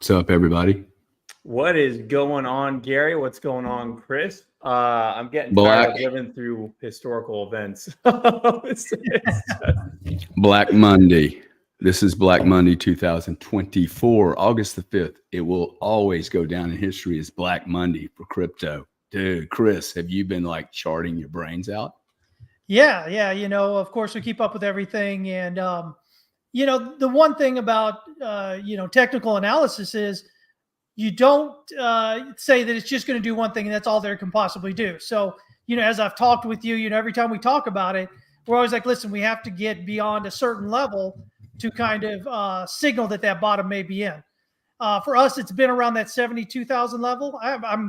What's up, everybody? What is going on, Gary? What's going on, Chris? I'm getting Black. tired of living through historical events. Black Monday. This is Black Monday 2024, August the 5th. It will always go down in history as Black Monday for crypto. Dude, Chris, have you been like charting your brains out? Yeah. You know, of course, we keep up with everything. And, you know, the one thing about, technical analysis is you don't say that it's just going to do one thing and that's all there can possibly do. So, you know, as I've talked with you, you know, every time we talk about it, we're always like, listen, we have to get beyond a certain level to kind of signal that bottom may be in. For us, it's been around that 72,000 level.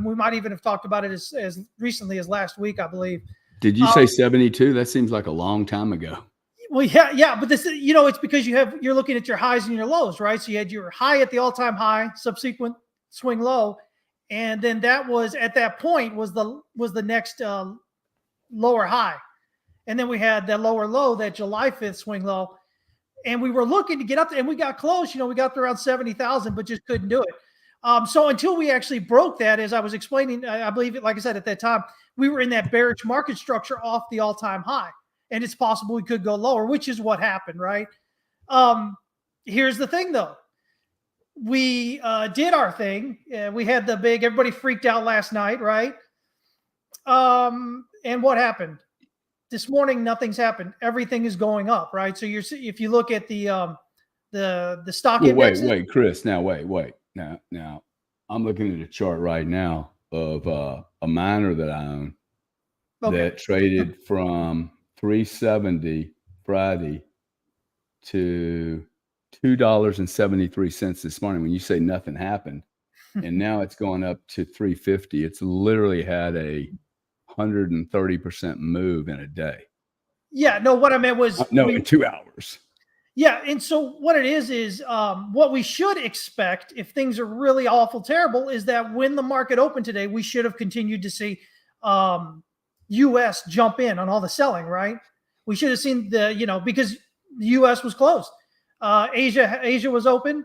We might even have talked about it as recently as last week, I believe. Did you say 72? That seems like a long time ago. Well, yeah, but this, you know, it's because you're looking at your highs and your lows, right? So you had your high at the all-time high, subsequent swing low, and then that was at that point was the next lower high, and then we had that lower low, that July 5th swing low, and we were looking to get up there, and we got close. You know, we got to around 70,000, but just couldn't do it. So until we actually broke that, as I was explaining, I believe it, like I said, at that time, we were in that bearish market structure off the all-time high, and it's possible we could go lower, which is what happened, right? Here's the thing, though. We did our thing. We had the big, everybody freaked out last night, right? And what happened? This morning, nothing's happened. Everything is going up, right? So if you look at the stock index. Wait, Chris. Now, wait. Now, I'm looking at a chart right now of a miner that I own that traded from 370 Friday to $2.73 this morning. When you say nothing happened, and now it's going up to 350. It's literally had a 130% move in a day. Yeah, no, what I meant was in 2 hours. Yeah, and so what it is what we should expect if things are really awful terrible is that when the market opened today, we should have continued to see U.S. jump in on all the selling, right? We should have seen because the U.S. was closed. Asia was open.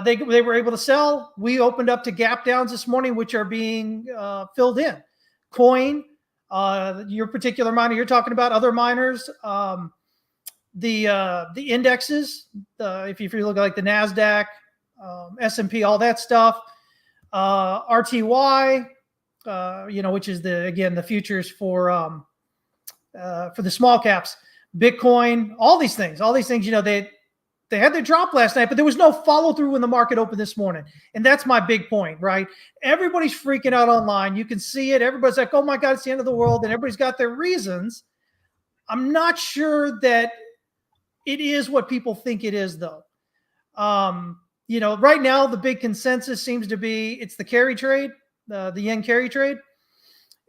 They were able to sell. We opened up to gap downs this morning, which are being filled in. Coin, your particular miner you're talking about, other miners, the indexes, if you look at like the NASDAQ, S&P, all that stuff, RTY, which is the futures for the small caps, Bitcoin, all these things, they had their drop last night, but there was no follow through when the market opened this morning. And that's my big point, right? Everybody's freaking out online. You can see it. Everybody's like, oh my God, it's the end of the world. And everybody's got their reasons. I'm not sure that it is what people think it is, though. Right now, the big consensus seems to be it's the carry trade, the yen carry trade.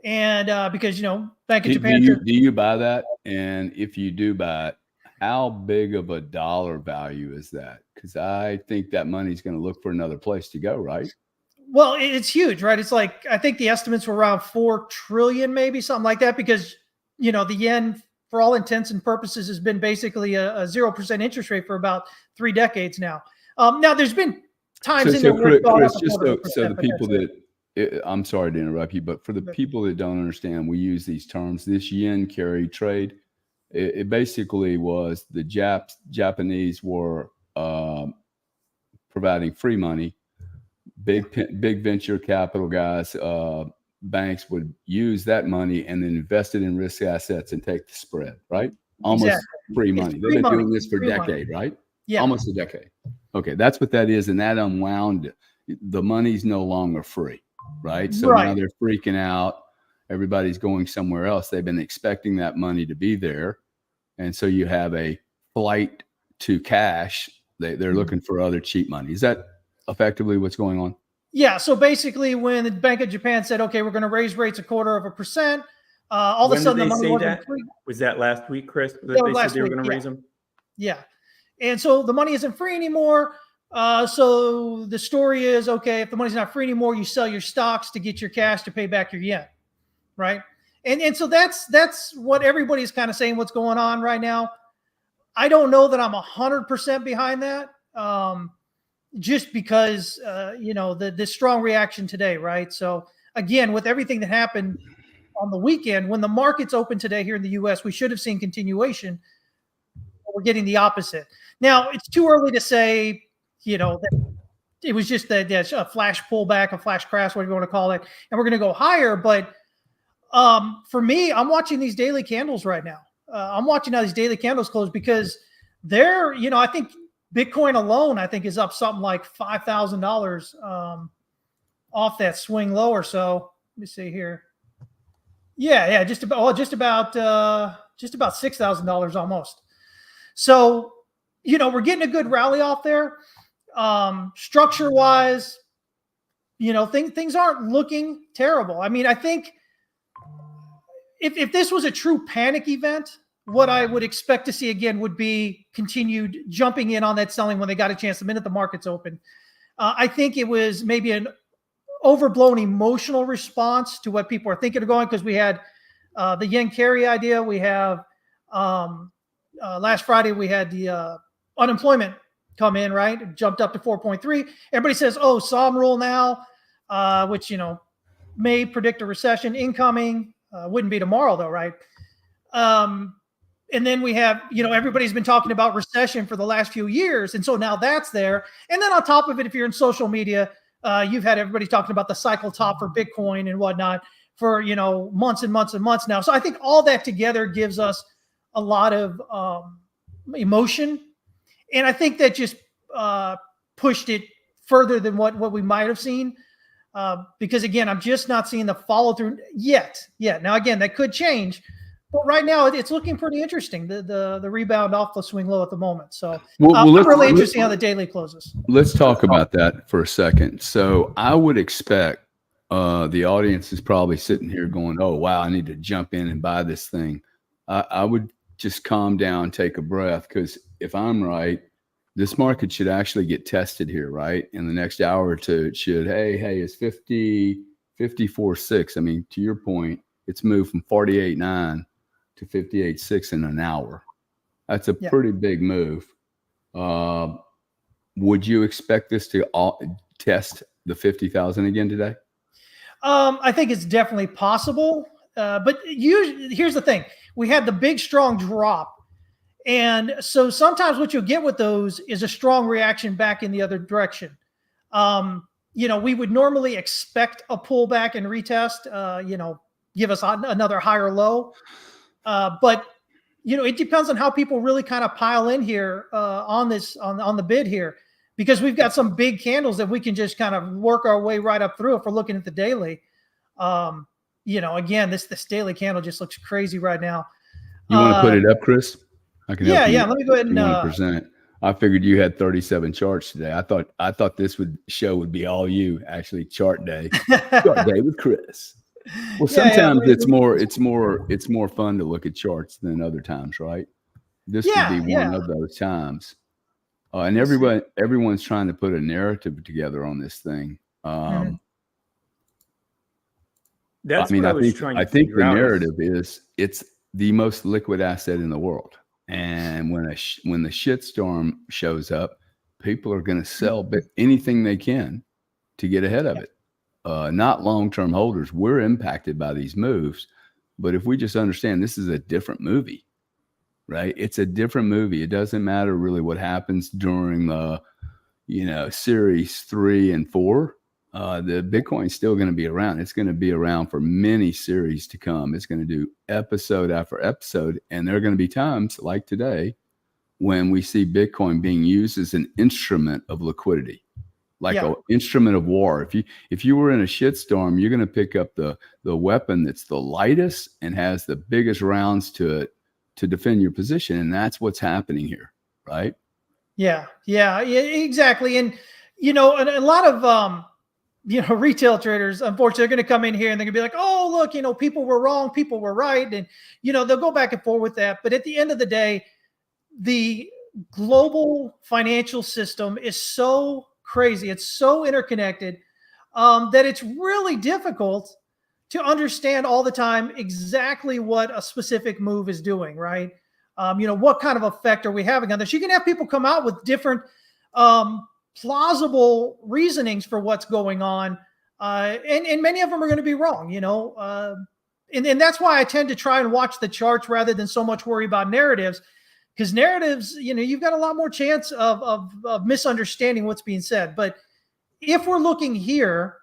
And because, Bank of Japan. Do you buy that? And if you do buy it, how big of a dollar value is that? Because I think that money's going to look for another place to go, right? Well, it's huge, right? It's like, I think the estimates were around 4 trillion, maybe something like that, because, the yen, for all intents and purposes, has been basically a 0% interest rate for about 3 decades now. Now, there's been times in there where Chris, just so the people that, I'm sorry to interrupt you, but for the people that don't understand, we use these terms, this yen carry trade. It basically was the Japanese were providing free money. Big venture capital guys, banks would use that money and then invest it in risk assets and take the spread, right? Almost free money. They've been doing this for a decade, right? Yeah. Almost a decade. Okay, that's what that is. And that unwound. The money's no longer free, right? So now they're freaking out. Everybody's going somewhere else. They've been expecting that money to be there. And so you have a flight to cash. They're looking for other cheap money. Is that effectively what's going on? Yeah. So basically, when the Bank of Japan said, okay, we're going to raise rates 0.25%, all of a sudden the money wasn't free. Was that last week, Chris? That they said they were going to raise them? Yeah. And so the money isn't free anymore. So the story is, okay, if the money's not free anymore, you sell your stocks to get your cash to pay back your yen, right? And so that's what everybody's kind of saying what's going on right now. I don't know that I'm 100% behind that. just because, the strong reaction today, right? So again, with everything that happened on the weekend, when the markets open today here in the U.S., we should have seen continuation. We're getting the opposite. Now, it's too early to say, that it was just a flash pullback, a flash crash, whatever you want to call it, and we're going to go higher. But for me, I'm watching these daily candles right now. I'm watching how these daily candles close because they're, I think Bitcoin alone, I think is up something like $5,000 off that swing low or so. Let me see here. Yeah, just about $6,000 almost. So, we're getting a good rally off there. Structure wise, things aren't looking terrible. I mean, I think if this was a true panic event, what I would expect to see again would be continued jumping in on that selling when they got a chance the minute the market's open. I think it was maybe an overblown emotional response to what people are thinking of going, because we had the yen carry idea. We have last Friday we had the unemployment come in, right? It jumped up to 4.3. Everybody says, oh, SOM rule now, which, may predict a recession incoming. Wouldn't be tomorrow though, right? And then we have, everybody's been talking about recession for the last few years. And so now that's there. And then on top of it, if you're in social media, you've had everybody talking about the cycle top for Bitcoin and whatnot for, months and months and months now. So I think all that together gives us a lot of emotion. And I think that just pushed it further than what we might have seen. Because again, I'm just not seeing the follow through yet. Now, again, that could change. But right now, it's looking pretty interesting, the rebound off the swing low at the moment. So I'm really interested how the daily closes. Let's talk about that for a second. So I would expect the audience is probably sitting here going, oh, wow, I need to jump in and buy this thing. I would just calm down, take a breath, because if I'm right, this market should actually get tested here, right? In the next hour or two, it should, hey, it's 54.6. I mean, to your point, it's moved from 48.9 to 58.6 in an hour. That's a pretty big move. Would you expect this to test the 50,000 again today? I think it's definitely possible. But here's the thing. We had the big, strong drop. And so sometimes what you'll get with those is a strong reaction back in the other direction. We would normally expect a pullback and retest, give us another higher low. But it depends on how people really kind of pile in here on the bid here, because we've got some big candles that we can just kind of work our way right up through if we're looking at the daily. Again, this daily candle just looks crazy right now. You want to put it up, Chris? I can help you. Let me go ahead and present. I figured you had 37 charts today. I thought this would be all you, actually, chart day. Chart day with Chris. Well, sometimes it's more fun to look at charts than other times, right? This would be one of those times. And everyone's trying to put a narrative together on this thing. That's I think the narrative is it's the most liquid asset in the world. And when the shitstorm shows up, people are going to sell anything they can to get ahead of it. Not long-term holders. We're impacted by these moves, but if we just understand this is a different movie, right? It's a different movie. It doesn't matter really what happens during the, series 3 and 4. The Bitcoin's still going to be around. It's going to be around for many series to come. It's going to do episode after episode. And there are going to be times like today when we see Bitcoin being used as an instrument of liquidity, like an instrument of war. If you were in a shitstorm, you're going to pick up the weapon that's the lightest and has the biggest rounds to it to defend your position. And that's what's happening here, right? Yeah, exactly. And, a lot of, retail traders, unfortunately, are going to come in here and they're going to be like, oh, look, people were wrong, people were right. And, they'll go back and forth with that. But at the end of the day, the global financial system is so crazy. It's so interconnected that it's really difficult to understand all the time exactly what a specific move is doing, right? What kind of effect are we having on this? You can have people come out with different plausible reasonings for what's going on. And many of them are going to be wrong, and that's why I tend to try and watch the charts rather than so much worry about narratives, because narratives, you've got a lot more chance of misunderstanding what's being said. But if we're looking here,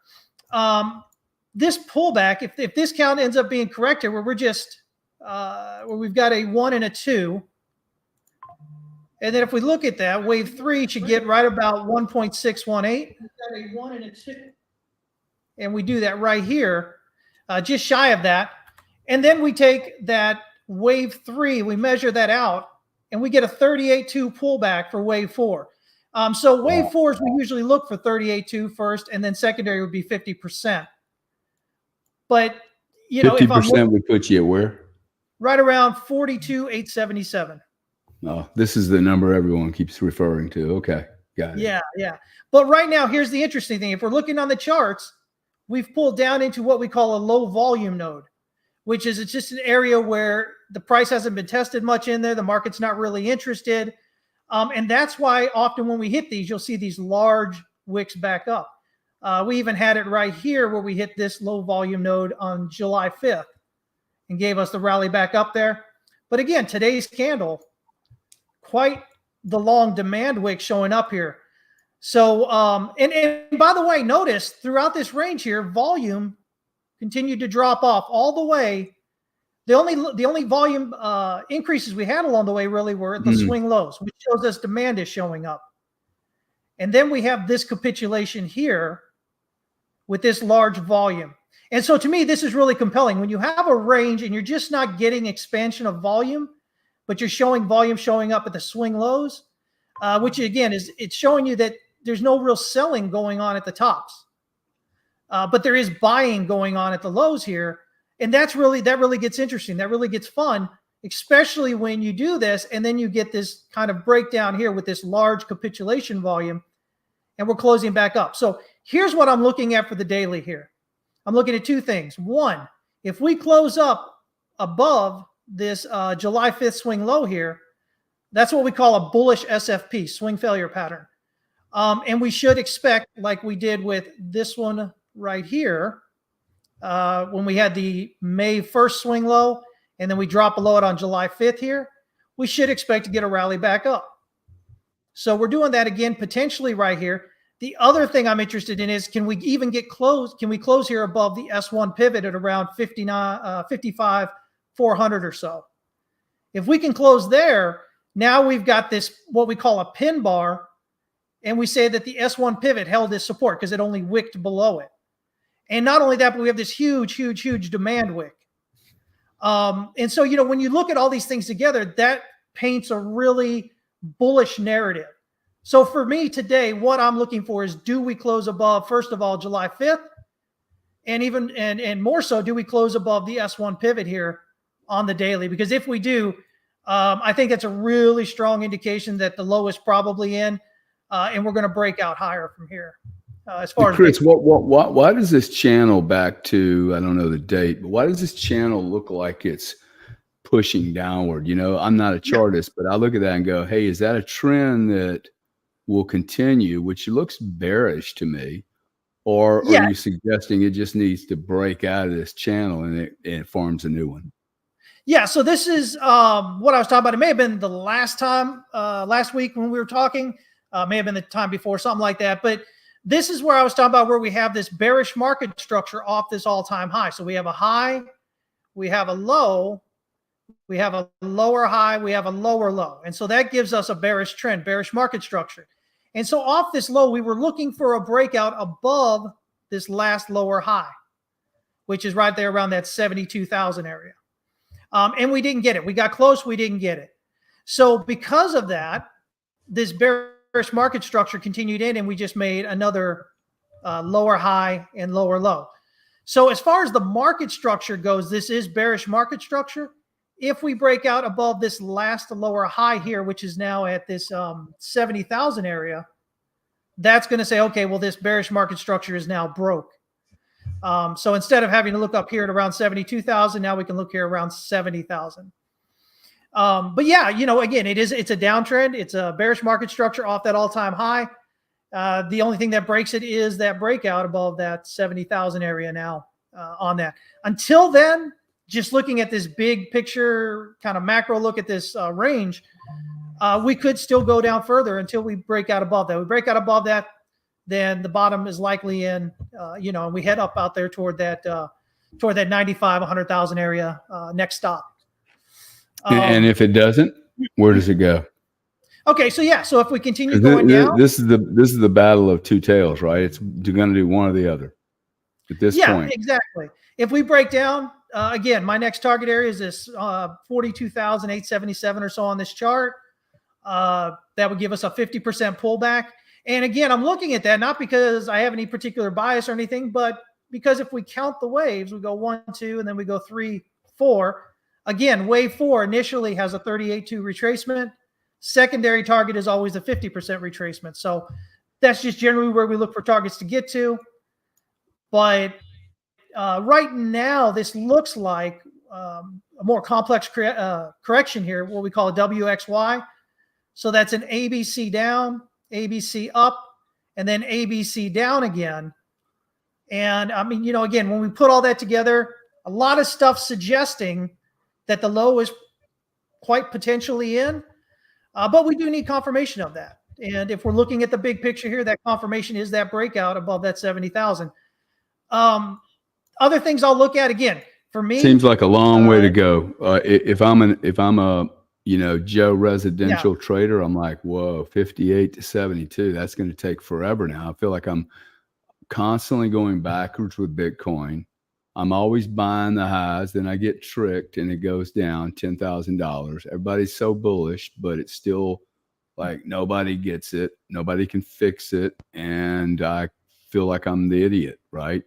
this pullback, if this count ends up being correct here, where we're just where we've got a 1 and a 2, and then if we look at that, wave 3 should get right about 1.618. We've got a 1 and a 2, and we do that right here, just shy of that. And then we take that wave 3, we measure that out, and we get a 38.2 pullback for wave 4. So wave 4s, we usually look for 38.2 first, and then secondary would be 50%. But 50% would put you at where? Right around 42,877. Oh, this is the number everyone keeps referring to. Okay, got it. Yeah. But right now, here's the interesting thing. If we're looking on the charts, we've pulled down into what we call a low volume node, which is it's just an area where the price hasn't been tested much in there. The market's not really interested. And that's why often when we hit these, you'll see these large wicks back up. We even had it right here where we hit this low volume node on July 5th and gave us the rally back up there. But again, today's candle, quite the long demand wick showing up here. So, and by the way, notice throughout this range here, volume continued to drop off all the way. The only volume increases we had along the way really were at the swing lows, which shows us demand is showing up. And then we have this capitulation here with this large volume. And so to me, this is really compelling. When you have a range and you're just not getting expansion of volume, but you're showing volume showing up at the swing lows, which again it's showing you that there's no real selling going on at the tops, but there is buying going on at the lows here, and that really gets interesting. That really gets fun, especially when you do this and then you get this kind of breakdown here with this large capitulation volume, and we're closing back up. So here's what I'm looking at for the daily here. I'm looking at two things. One, if we close up above this July 5th swing low here, that's what we call a bullish SFP, swing failure pattern. And we should expect, like we did with this one right here, when we had the May 1st swing low, and then we drop below it on July 5th here, we should expect to get a rally back up. So we're doing that again, potentially right here. The other thing I'm interested in is, can we even get close? Can we close here above the S1 pivot at around 55,400 or so? If we can close there, now we've got this, what we call a pin bar, and we say that the S1 pivot held this support because it only wicked below it. And not only that, but we have this huge demand wick. And so, when you look at all these things together, that paints a really bullish narrative. So for me today, what I'm looking for is, do we close above, first of all, July 5th? And more so, do we close above the S1 pivot here on the daily? Because if we do, I think that's a really strong indication that the low is probably in, and we're going to break out higher from here. As far as Chris, why does this channel back to, I don't know the date, but why does this channel look like it's pushing downward? I'm not a chartist, but I look at that and go, hey, is that a trend that will continue, which looks bearish to me? Or are you suggesting it just needs to break out of this channel and it forms a new one? Yeah, so this is what I was talking about. It may have been the last week when we were talking, may have been the time before, something like that. But this is where I was talking about where we have this bearish market structure off this all-time high. So we have a high, we have a low, we have a lower high, we have a lower low. And so that gives us a bearish trend, bearish market structure. And so off this low, we were looking for a breakout above this last lower high, which is right there around that 72,000 area. And we didn't get it. We got close, we didn't get it. So because of that, this bearish market structure continued in, and we just made another lower high and lower low. So as far as the market structure goes, this is bearish market structure. If we break out above this last lower high here, which is now at this 70,000 area, that's going to say, okay, well, this bearish market structure is now broke. So instead of having to look up here at around 72,000, now we can look here around 70,000. But yeah, again, it's a downtrend. It's a bearish market structure off that all-time high. The only thing that breaks it is that breakout above that 70,000 area now on that. Until then, just looking at this big picture, kind of macro look at this range, we could still go down further until we break out above that. We break out above that, then the bottom is likely in, and we head up out there toward that 95, 100,000 area next stop. And if it doesn't, where does it go? Okay, so if we continue going down, this is the battle of two tails, right? It's going to do one or the other at this point. Yeah, exactly. If we break down, again, my next target area is this 42,877 or so on this chart. That would give us a 50% pullback. And again, I'm looking at that not because I have any particular bias or anything, but because if we count the waves, we go 1, 2, and then we go 3, 4. Again, wave 4 initially has a 38.2 retracement. Secondary target is always a 50% retracement. So that's just generally where we look for targets to get to. But right now, this looks like a more complex correction here, what we call a WXY. So that's an ABC down, ABC up, and then ABC down again. And I mean, again, when we put all that together, a lot of stuff suggesting that the low is quite potentially in. But we do need confirmation of that. And if we're looking at the big picture here, that confirmation is that breakout above that 70,000. Other things I'll look at, again, for me, seems like a long way to go. If I'm a Joe residential trader, I'm like, whoa, 58 to 72. That's going to take forever now. I feel like I'm constantly going backwards with Bitcoin. I'm always buying the highs, then I get tricked and it goes down $10,000. Everybody's so bullish, but it's still like nobody gets it. Nobody can fix it. And I feel like I'm the idiot, right?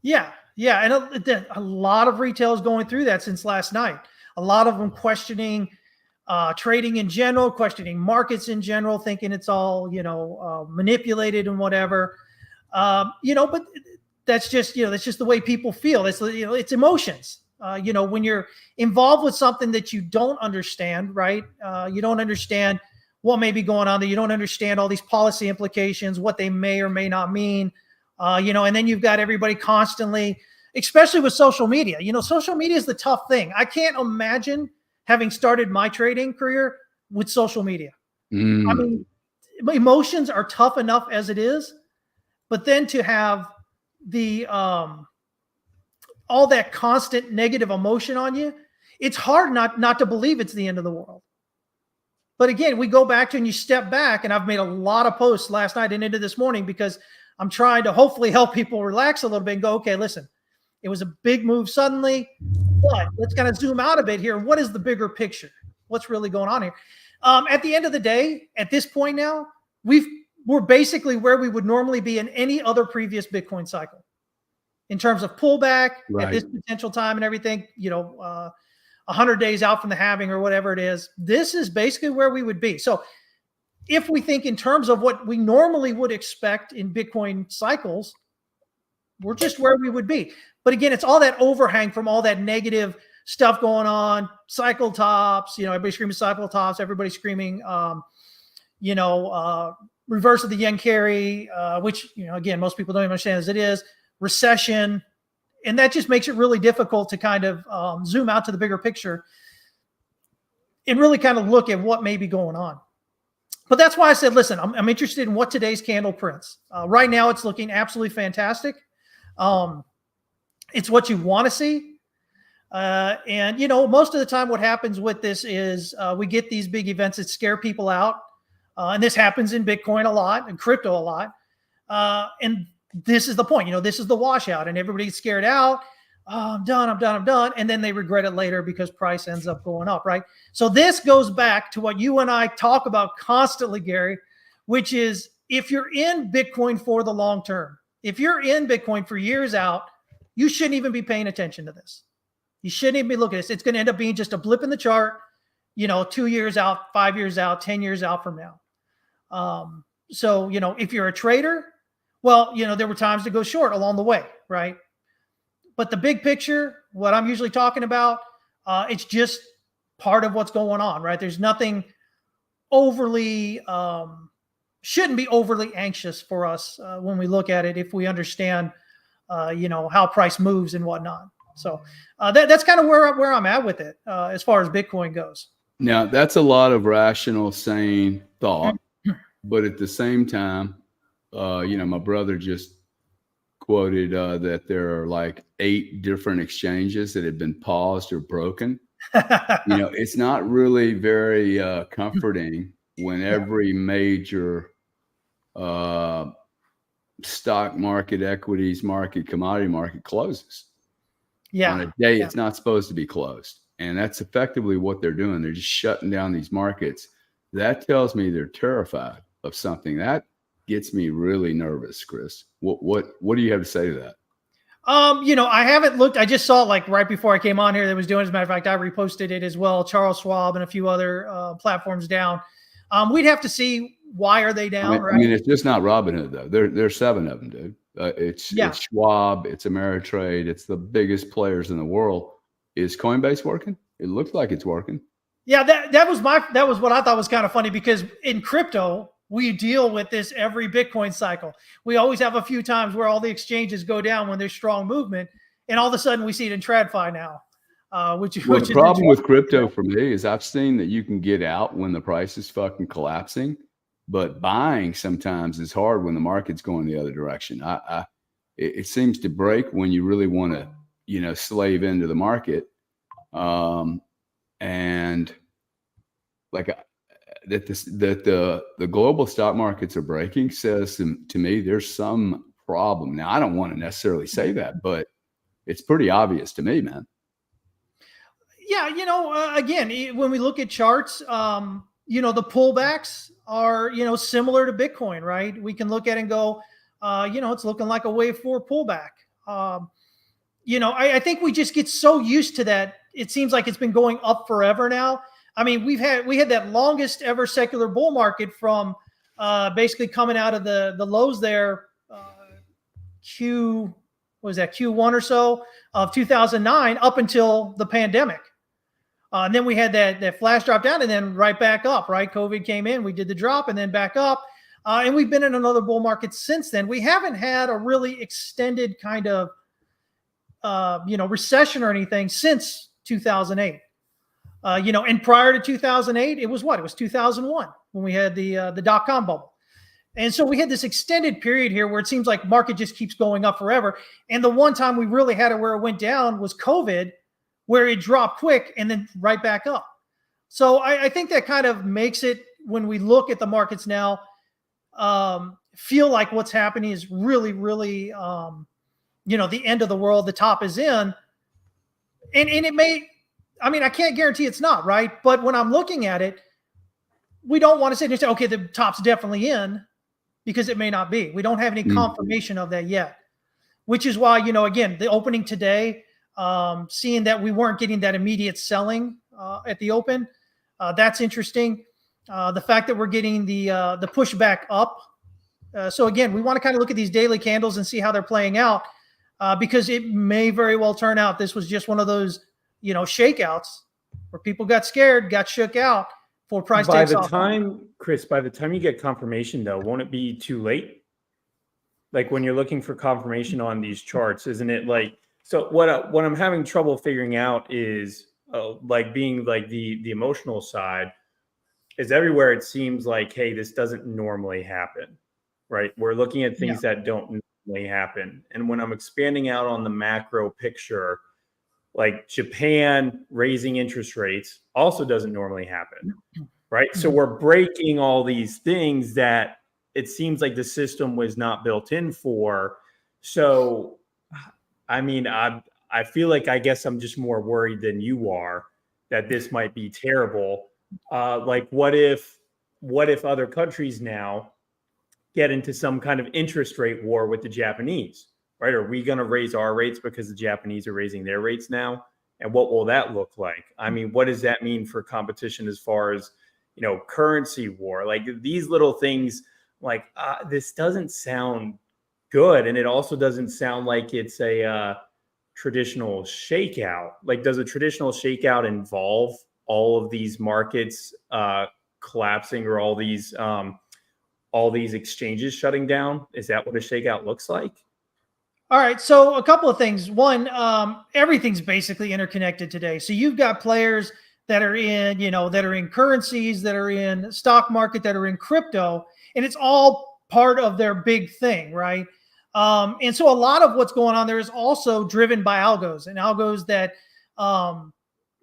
Yeah. And a lot of retail is going through that since last night. A lot of them questioning trading in general, questioning markets in general, thinking it's all, manipulated and whatever. But that's just the way people feel. It's emotions. When you're involved with something that you don't understand, right? You don't understand what may be going on there. You don't understand all these policy implications, what they may or may not mean. And then you've got everybody constantly, especially with social media. Social media is the tough thing. I can't imagine having started my trading career with social media. I mean, emotions are tough enough as it is, but then to have the all that constant negative emotion on you, it's hard not to believe it's the end of the world. But again, we go back to, and you step back, and I've made a lot of posts last night and into this morning because I'm trying to hopefully help people relax a little bit and go, okay, listen, it was a big move suddenly, but let's kind of zoom out a bit here. What is the bigger picture? What's really going on here? At the end of the day, at this point now, we're basically where we would normally be in any other previous Bitcoin cycle in terms of pullback at this potential time and everything, 100 days out from the halving or whatever it is. This is basically where we would be. So if we think in terms of what we normally would expect in Bitcoin cycles, we're just where we would be. But again, it's all that overhang from all that negative stuff going on, cycle tops, everybody screaming cycle tops, everybody screaming, reverse of the yen carry, which, again, most people don't even understand as it is, recession. And that just makes it really difficult to kind of zoom out to the bigger picture and really kind of look at what may be going on. But that's why I said, listen, I'm interested in what today's candle prints. Right now, it's looking absolutely fantastic. It's what you want to see. And most of the time what happens with this is we get these big events that scare people out. And this happens in Bitcoin a lot and crypto a lot. And this is the point, this is the washout, and everybody's scared out. Oh, I'm done. And then they regret it later because price ends up going up, right? So this goes back to what you and I talk about constantly, Gary, which is if you're in Bitcoin for the long term, if you're in Bitcoin for years out, you shouldn't even be paying attention to this. You shouldn't even be looking at this. It's going to end up being just a blip in the chart, 2 years out, 5 years out, 10 years out from now. So, if you're a trader, well, there were times to go short along the way, right? But the big picture, what I'm usually talking about, it's just part of what's going on, right? There's nothing overly shouldn't be overly anxious for us when we look at it, if we understand, how price moves and whatnot. So that's kind of where I'm at with it as far as Bitcoin goes. Now, that's a lot of rational, sane thought, but at the same time, my brother just quoted that there are like 8 different exchanges that have been paused or broken. It's not really very comforting when every major stock market, equities market, commodity market closes on a day it's not supposed to be closed. And that's effectively what they're doing. They're just shutting down these markets. That tells me they're terrified of something. That gets me really nervous, Chris. What do you have to say to that? I haven't looked. I just saw it like right before I came on here that was doing. As a matter of fact, I reposted it as well. Charles Schwab and a few other platforms down. We'd have to see why are they down. I mean, it's just not Robinhood though. There's 7 of them, dude. It's Schwab, it's Ameritrade, it's the biggest players in the world. Is Coinbase working? It looks like it's working. Yeah, that was what I thought was kind of funny, because in crypto we deal with this every Bitcoin cycle. We always have a few times where all the exchanges go down when there's strong movement, and all of a sudden we see it in TradFi now. The problem with crypto for me is I've seen that you can get out when the price is fucking collapsing, but buying sometimes is hard when the market's going the other direction. It seems to break when you really want to, slave into the market. And like that the global stock markets are breaking says to me there's some problem. Now, I don't want to necessarily say that, but it's pretty obvious to me, man. Yeah, again, when we look at charts, the pullbacks are, similar to Bitcoin, right? We can look at it and go, it's looking like a wave 4 pullback. I think we just get so used to that. It seems like it's been going up forever now. I mean, we had that longest ever secular bull market from basically coming out of the lows there, Q1 or so of 2009 up until the pandemic. And then we had that flash drop down and then right back up, right? COVID came in, we did the drop and then back up. And we've been in another bull market since then. We haven't had a really extended kind of, recession or anything since 2008. And prior to 2008, it was 2001 when we had the dot-com bubble. And so we had this extended period here where it seems like market just keeps going up forever. And the one time we really had it where it went down was COVID, where it dropped quick and then right back up. So I think that kind of makes it, when we look at the markets now, feel like what's happening is really, really, the end of the world, the top is in. And it may, I can't guarantee it's not, right? But when I'm looking at it, we don't want to sit and say, okay, the top's definitely in, because it may not be. We don't have any confirmation of that yet, which is why, again, the opening today, seeing that we weren't getting that immediate selling at the open, that's interesting. The fact that we're getting the pushback up. So again, we want to kind of look at these daily candles and see how they're playing out, because it may very well turn out this was just one of those, shakeouts where people got scared, got shook out for price takes off. Chris, by the time you get confirmation though, won't it be too late? Like when you're looking for confirmation on these charts, isn't it like, so what I'm having trouble figuring out is being like the emotional side is everywhere. It seems like, hey, this doesn't normally happen, right? We're looking at things that don't normally happen. And when I'm expanding out on the macro picture, like Japan raising interest rates also doesn't normally happen, right? So we're breaking all these things that it seems like the system was not built in for. So, I feel like, I guess I'm just more worried than you are that this might be terrible. What if other countries now get into some kind of interest rate war with the Japanese, right? Are we going to raise our rates because the Japanese are raising their rates now? And what will that look like? What does that mean for competition as far as, currency war? Like these little things, this doesn't sound good. And it also doesn't sound like it's a traditional shakeout. Like, does a traditional shakeout involve all of these markets collapsing, or all these all these exchanges shutting down? Is that what a shakeout looks like? All right. So a couple of things. One, everything's basically interconnected today. So you've got players that are in, that are in currencies, that are in stock market, that are in crypto, and it's all part of their big thing, right? And so a lot of what's going on there is also driven by algos, and algos that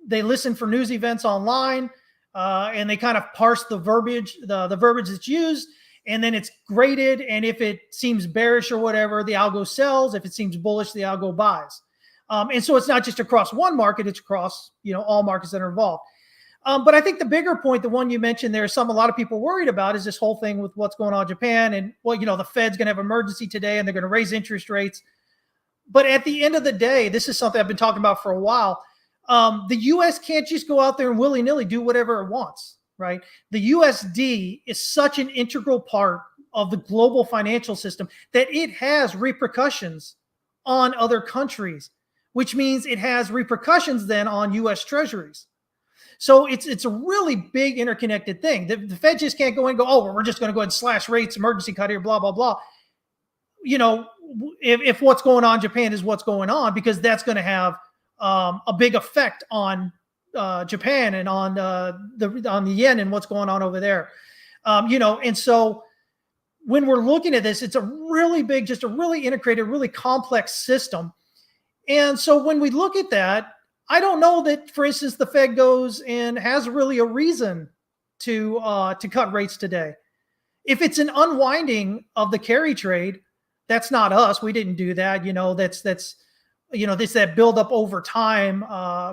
they listen for news events online, and they kind of parse the verbiage, the verbiage that's used, and then it's graded. And if it seems bearish or whatever, the algo sells. If it seems bullish, the algo buys. And so it's not just across one market; it's across all markets that are involved. But I think the bigger point, the one you mentioned, there's a lot of people worried about, is this whole thing with what's going on in Japan. And the Fed's going to have emergency today, and they're going to raise interest rates. But at the end of the day, this is something I've been talking about for a while. The U.S. can't just go out there and willy-nilly do whatever it wants, right? The USD is such an integral part of the global financial system that it has repercussions on other countries, which means it has repercussions then on U.S. treasuries. So it's a really big interconnected thing. The Fed just can't go and go, oh, well, we're just going to go ahead and slash rates, emergency cut here, blah, blah, blah. If what's going on in Japan is what's going on, because that's going to have a big effect on Japan and on the yen and what's going on over there. And so when we're looking at this, it's a really big, just a really integrated, really complex system. And so when we look at that, I don't know that, for instance, the Fed goes and has really a reason to cut rates today. If it's an unwinding of the carry trade, that's not us. We didn't do that. That's that build up over time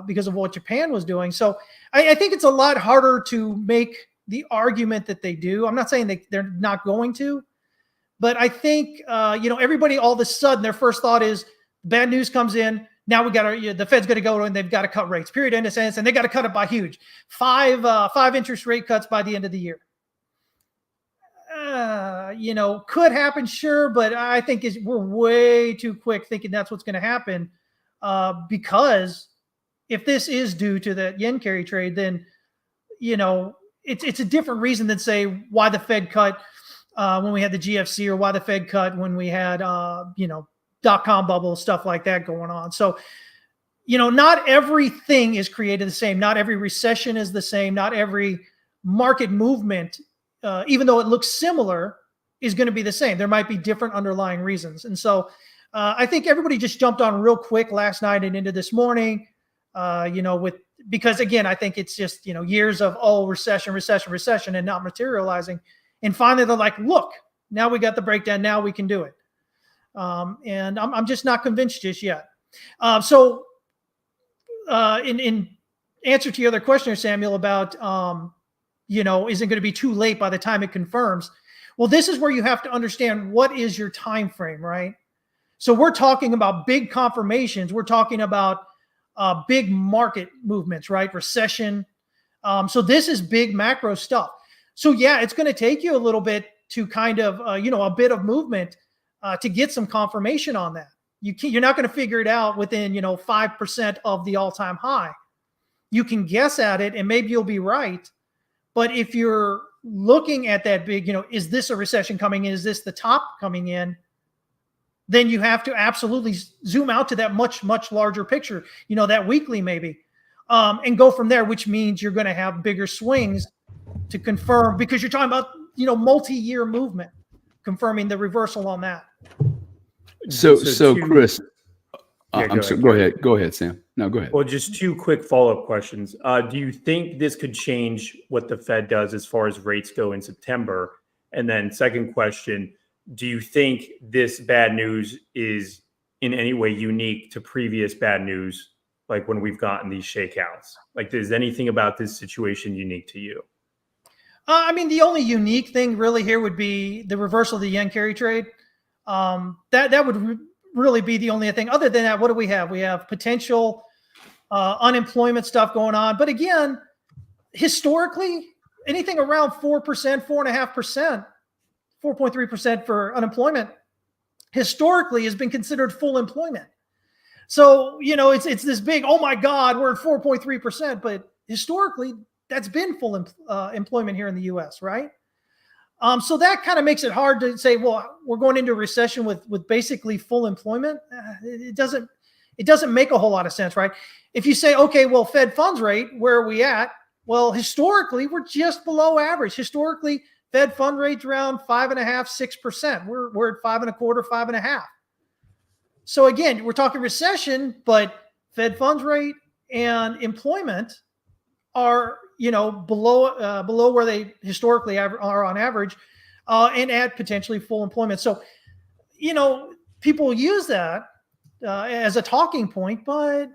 because of what Japan was doing. So I think it's a lot harder to make the argument that they do. I'm not saying they're not going to, but I think everybody all of a sudden their first thought is bad news comes in. Now the Fed's going to go and they've got to cut rates, period, end of sentence, and they got to cut it by huge. Five interest rate cuts by the end of the year. Could happen, sure, but I think we're way too quick thinking that's what's going to happen, because if this is due to the yen carry trade, then it's a different reason than, say, why the Fed cut when we had the GFC, or why the Fed cut when we had dot-com bubble, stuff like that going on. So, not everything is created the same. Not every recession is the same. Not every market movement, even though it looks similar, is going to be the same. There might be different underlying reasons. And so I think everybody just jumped on real quick last night and into this morning, because again, I think it's just, years of, recession and not materializing. And finally they're like, look, now we got the breakdown. Now we can do it. And I'm just not convinced just yet. So in answer to your other question, Samuel, about, is it going to be too late by the time it confirms? Well, this is where you have to understand what is your time frame, right? So we're talking about big confirmations. We're talking about big market movements, right? Recession. So this is big macro stuff. So yeah, it's going to take you a little bit to kind of, a bit of movement to get some confirmation on that. You're not going to figure it out within, 5% of the all-time high. You can guess at it and maybe you'll be right. But if you're looking at that big, is this a recession coming in? Is this the top coming in? Then you have to absolutely zoom out to that much, much larger picture, that weekly maybe, and go from there, which means you're going to have bigger swings to confirm, because you're talking about, multi-year movement, confirming the reversal on that. So Chris, go ahead, Sam. No, go ahead. Well, just two quick follow-up questions. Do you think this could change what the Fed does as far as rates go in September? And then second question, do you think this bad news is in any way unique to previous bad news, like when we've gotten these shakeouts? Like, is anything about this situation unique to you? The only unique thing really here would be the reversal of the yen carry trade. That would really be the only thing. Other than that, what do we have? We have potential unemployment stuff going on. But again, historically, anything around 4%, 4.5%, 4.3% for unemployment historically has been considered full employment. So, it's this big, oh my God, we're at 4.3%. But historically, that's been full employment here in the U.S., right? So that kind of makes it hard to say, well, we're going into a recession with basically full employment. It doesn't make a whole lot of sense, right? If you say, okay, well, Fed funds rate, where are we at? Well, historically, we're just below average. Historically, Fed fund rate's around 5.5%, 6%. We're at 5.25%, 5.5%. So again, we're talking recession, but Fed funds rate and employment are, below where they historically are on average, and at potentially full employment. So, people use that as a talking point, but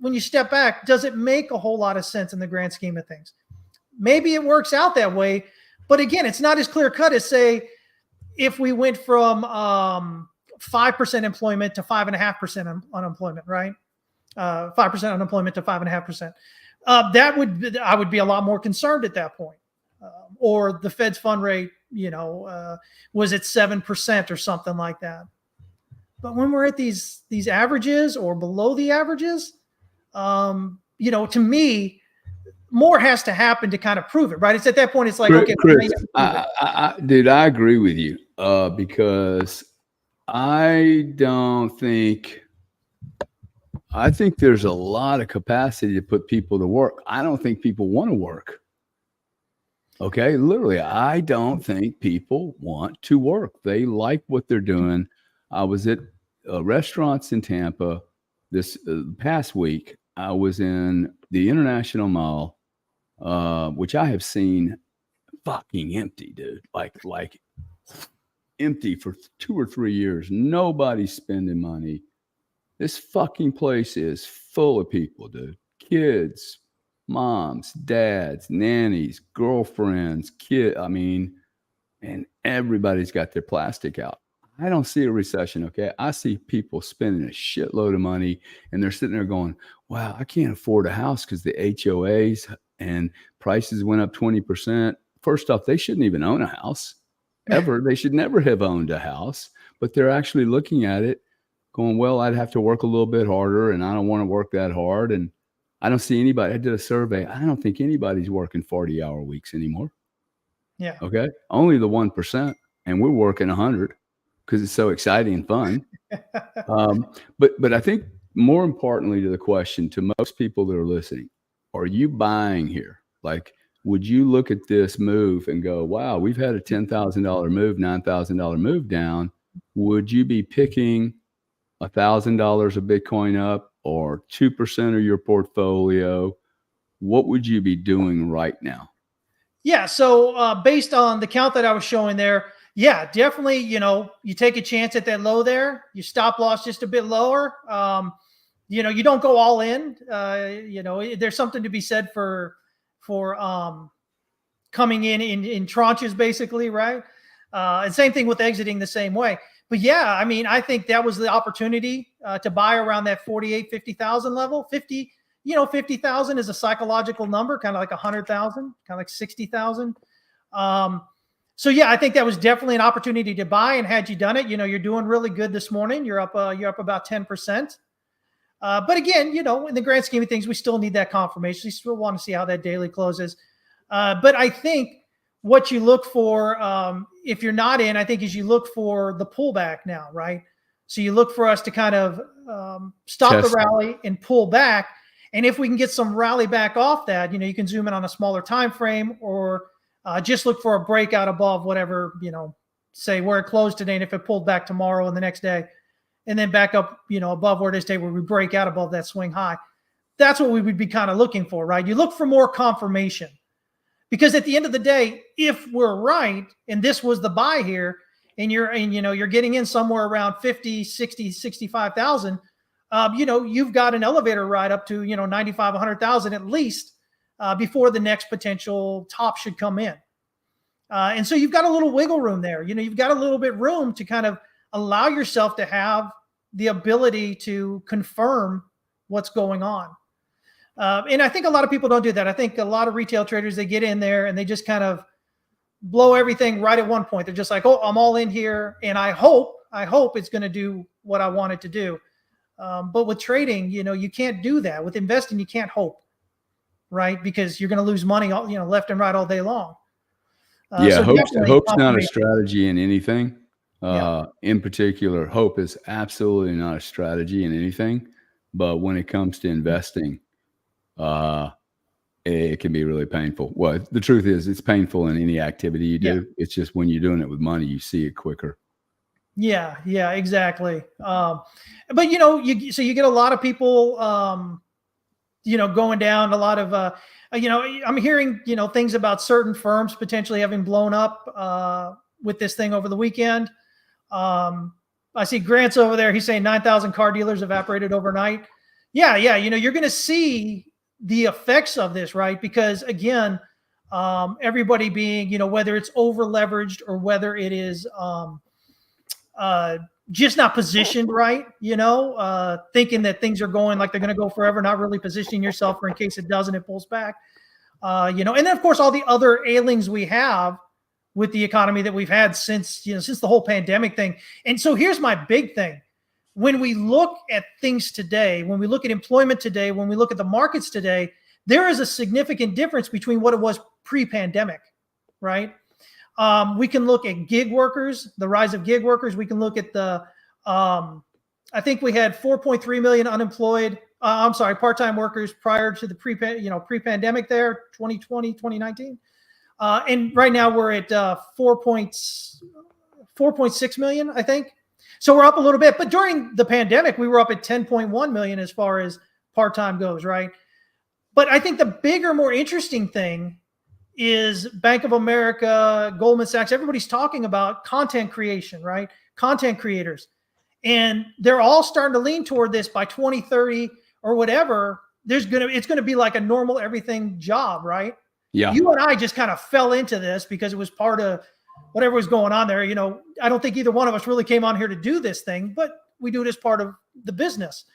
when you step back, does it make a whole lot of sense in the grand scheme of things? Maybe it works out that way, but again, it's not as clear cut as, say, if we went from 5% employment to 5.5% unemployment, right? 5% unemployment to 5.5%. I would be a lot more concerned at that point. Or the Fed's fund rate, was at 7% or something like that. But when we're at these averages or below the averages, to me, more has to happen to kind of prove it, right? It's at that point, it's like, okay, Chris, I agree with you because I think there's a lot of capacity to put people to work. I don't think people want to work. Okay, literally, I don't think people want to work. They like what they're doing. I was at restaurants in Tampa this past week. I was in the International Mall, which I have seen fucking empty, dude. Like empty for 2 or 3 years. Nobody's spending money. This fucking place is full of people, dude. Kids, moms, dads, nannies, girlfriends, and everybody's got their plastic out. I don't see a recession, okay? I see people spending a shitload of money, and they're sitting there going, wow, I can't afford a house because the HOAs and prices went up 20%. First off, they shouldn't even own a house ever. They should never have owned a house, but they're actually looking at it going, well, I'd have to work a little bit harder, and I don't want to work that hard. And I don't see anybody. I did a survey. I don't think anybody's working 40-hour weeks anymore. Yeah. Okay. Only the 1%. And we're working 100 because it's so exciting and fun. But I think more importantly to the question, to most people that are listening, are you buying here? Like, would you look at this move and go, wow, we've had a $10,000 move, $9,000 move down. Would you be picking $1,000 of Bitcoin up or 2% of your portfolio? What would you be doing right now? Yeah. So based on the count that I was showing there, yeah, definitely, you take a chance at that low there, you stop loss just a bit lower. You don't go all in. There's something to be said for coming in tranches, basically, right? And same thing with exiting the same way. But yeah, I mean, I think that was the opportunity to buy around that 48, 50,000 level. 50,000 is a psychological number, kind of like 100,000, kind of like 60,000. So yeah, I think that was definitely an opportunity to buy. And had you done it, you're doing really good this morning. You're up about 10%. But again, in the grand scheme of things, we still need that confirmation. We still want to see how that daily closes. But I think what you look for, if you're not in, I think is you look for the pullback now, right? So you look for us to kind of stop the rally and pull back. And if we can get some rally back off that, you can zoom in on a smaller time frame or just look for a breakout above whatever, say where it closed today. And if it pulled back tomorrow and the next day, and then back up, above where it is today, where we break out above that swing high, that's what we would be kind of looking for, right? You look for more confirmation. Because at the end of the day, if we're right, and this was the buy here, and you're getting in somewhere around 50, 60, 65,000, you've got an elevator ride up to, 95, 100,000 at least before the next potential top should come in. And so you've got a little wiggle room there. You've got a little bit room to kind of allow yourself to have the ability to confirm what's going on. And I think a lot of people don't do that. I think a lot of retail traders, they get in there and they just kind of blow everything right at one point. They're just like, oh, I'm all in here. And I hope it's going to do what I want it to do. But with trading, you can't do that. With investing, you can't hope, right? Because you're going to lose money, left and right all day long. Yeah, So definitely hope's not a confirmation. strategy in anything. Yeah. In particular, hope is absolutely not a strategy in anything. But when it comes to investing, it can be really painful. Well, the truth is, it's painful in any activity you do. Yeah. It's just when you're doing it with money, you see it quicker. Yeah, yeah, exactly. But so you get a lot of people, going down. A lot of, I'm hearing, things about certain firms potentially having blown up with this thing over the weekend. I see Grant's over there. He's saying 9,000 car dealers evaporated overnight. Yeah, yeah. You're going to see the effects of this, right? Because again, everybody being, whether it's over leveraged or whether it is just not positioned right, thinking that things are going like they're going to go forever, not really positioning yourself for in case it doesn't, it pulls back, and then of course all the other ailings we have with the economy that we've had since the whole pandemic thing. And so here's my big thing. When we look at things today, when we look at employment today, when we look at the markets today, there is a significant difference between what it was pre-pandemic, right? We can look at gig workers, the rise of gig workers. We can look at I think we had 4.3 million unemployed, part-time workers prior to the pre-pandemic there, 2020, 2019. And right now we're at 4.6 million, I think. So we're up a little bit, but during the pandemic, we were up at 10.1 million as far as part-time goes, right? But I think the bigger, more interesting thing is Bank of America, Goldman Sachs, everybody's talking about content creation, right? Content creators. And they're all starting to lean toward this by 2030 or whatever. It's going to be like a normal everything job, right? Yeah. You and I just kind of fell into this because it was part of whatever was going on there. I don't think either one of us really came on here to do this thing, but we do it as part of the business.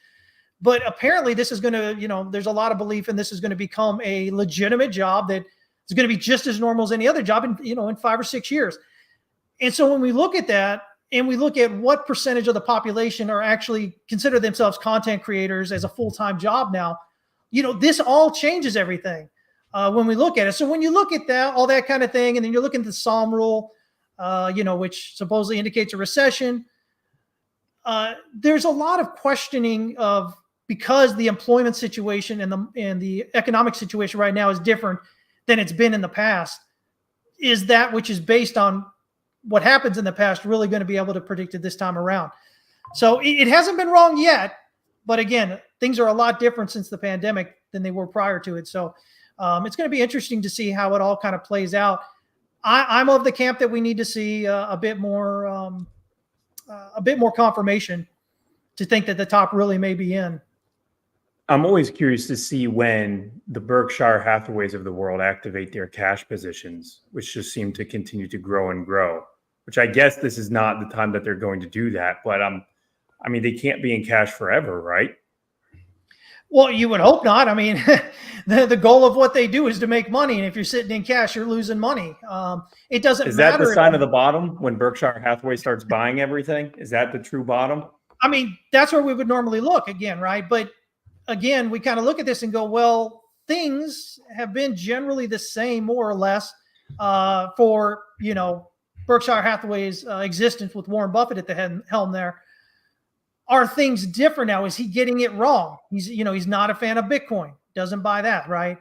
But apparently this is going to, there's a lot of belief in this is going to become a legitimate job that is going to be just as normal as any other job in 5 or 6 years. And so when we look at that and we look at what percentage of the population are actually consider themselves content creators as a full-time job now, this all changes everything when we look at it. So when you look at that, all that kind of thing, and then you're looking at the Psalm rule, which supposedly indicates a recession, there's a lot of questioning of, because the employment situation and the economic situation right now is different than it's been in the past. Is that which is based on what happens in the past really going to be able to predict it this time around? So it hasn't been wrong yet, but again, things are a lot different since the pandemic than they were prior to it. So it's going to be interesting to see how it all kind of plays out. I'm of the camp that we need to see a bit more confirmation to think that the top really may be in. I'm always curious to see when the Berkshire Hathaways of the world activate their cash positions, which just seem to continue to grow and grow, which I guess this is not the time that they're going to do that. But they can't be in cash forever, right? Well, you would hope not. The goal of what they do is to make money. And if you're sitting in cash, you're losing money. It doesn't matter. Is that the sign of the bottom when Berkshire Hathaway starts buying everything? Is that the true bottom? That's where we would normally look again, right? But again, we kind of look at this and go, well, things have been generally the same, more or less, for, Berkshire Hathaway's existence with Warren Buffett at the helm there. Are things different now? Is he getting it wrong? He's not a fan of Bitcoin. Doesn't buy that, right?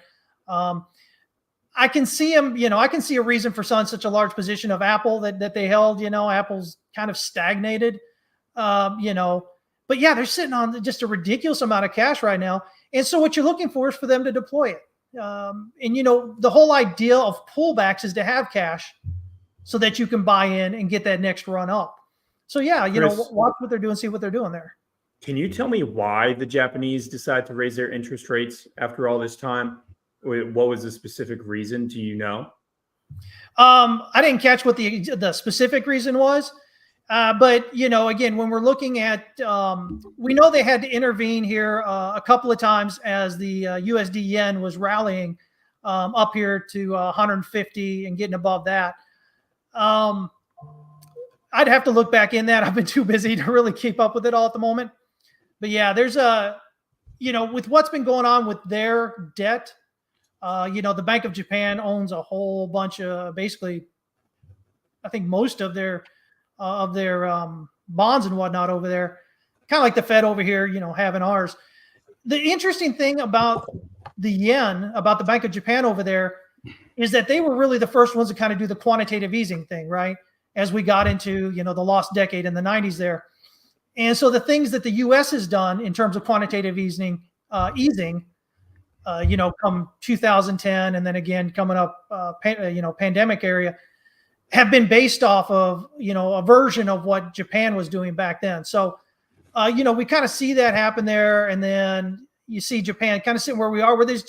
I can see him, I can see a reason for selling such a large position of Apple that they held. Apple's kind of stagnated, but yeah, they're sitting on just a ridiculous amount of cash right now. And so what you're looking for is for them to deploy it. The whole idea of pullbacks is to have cash so that you can buy in and get that next run up. So yeah, Chris, watch what they're doing, see what they're doing there. Can you tell me why the Japanese decide to raise their interest rates after all this time? What was the specific reason? Do you know? I didn't catch what the specific reason was. But, again, when we're looking at, we know they had to intervene here a couple of times as the USD yen was rallying up here to 150 and getting above that. I'd have to look back in that. I've been too busy to really keep up with it all at the moment. But yeah, there's with what's been going on with their debt, the Bank of Japan owns a whole bunch of basically I think most of their bonds and whatnot over there, kind of like the Fed over here, having ours. The interesting thing about the yen, about the Bank of Japan over there, is that they were really the first ones to kind of do the quantitative easing thing, right? As we got into, the lost decade in the 90s there. And so the things that the U.S. has done in terms of quantitative easing, come 2010 and then again coming up, pandemic area, have been based off of, a version of what Japan was doing back then. So, we kind of see that happen there. And then you see Japan kind of sitting where we are, where it's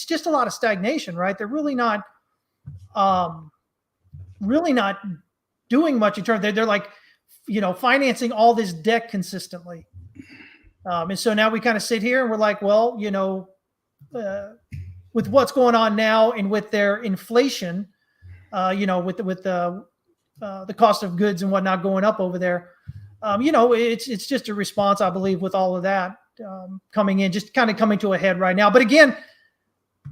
just a lot of stagnation, right? They're really not doing much in terms of, they're like, financing all this debt consistently. And so now we kind of sit here and we're like, well, with what's going on now and with their inflation, with the cost of goods and whatnot going up over there, it's just a response, I believe, with all of that coming in, just kind of coming to a head right now. But again,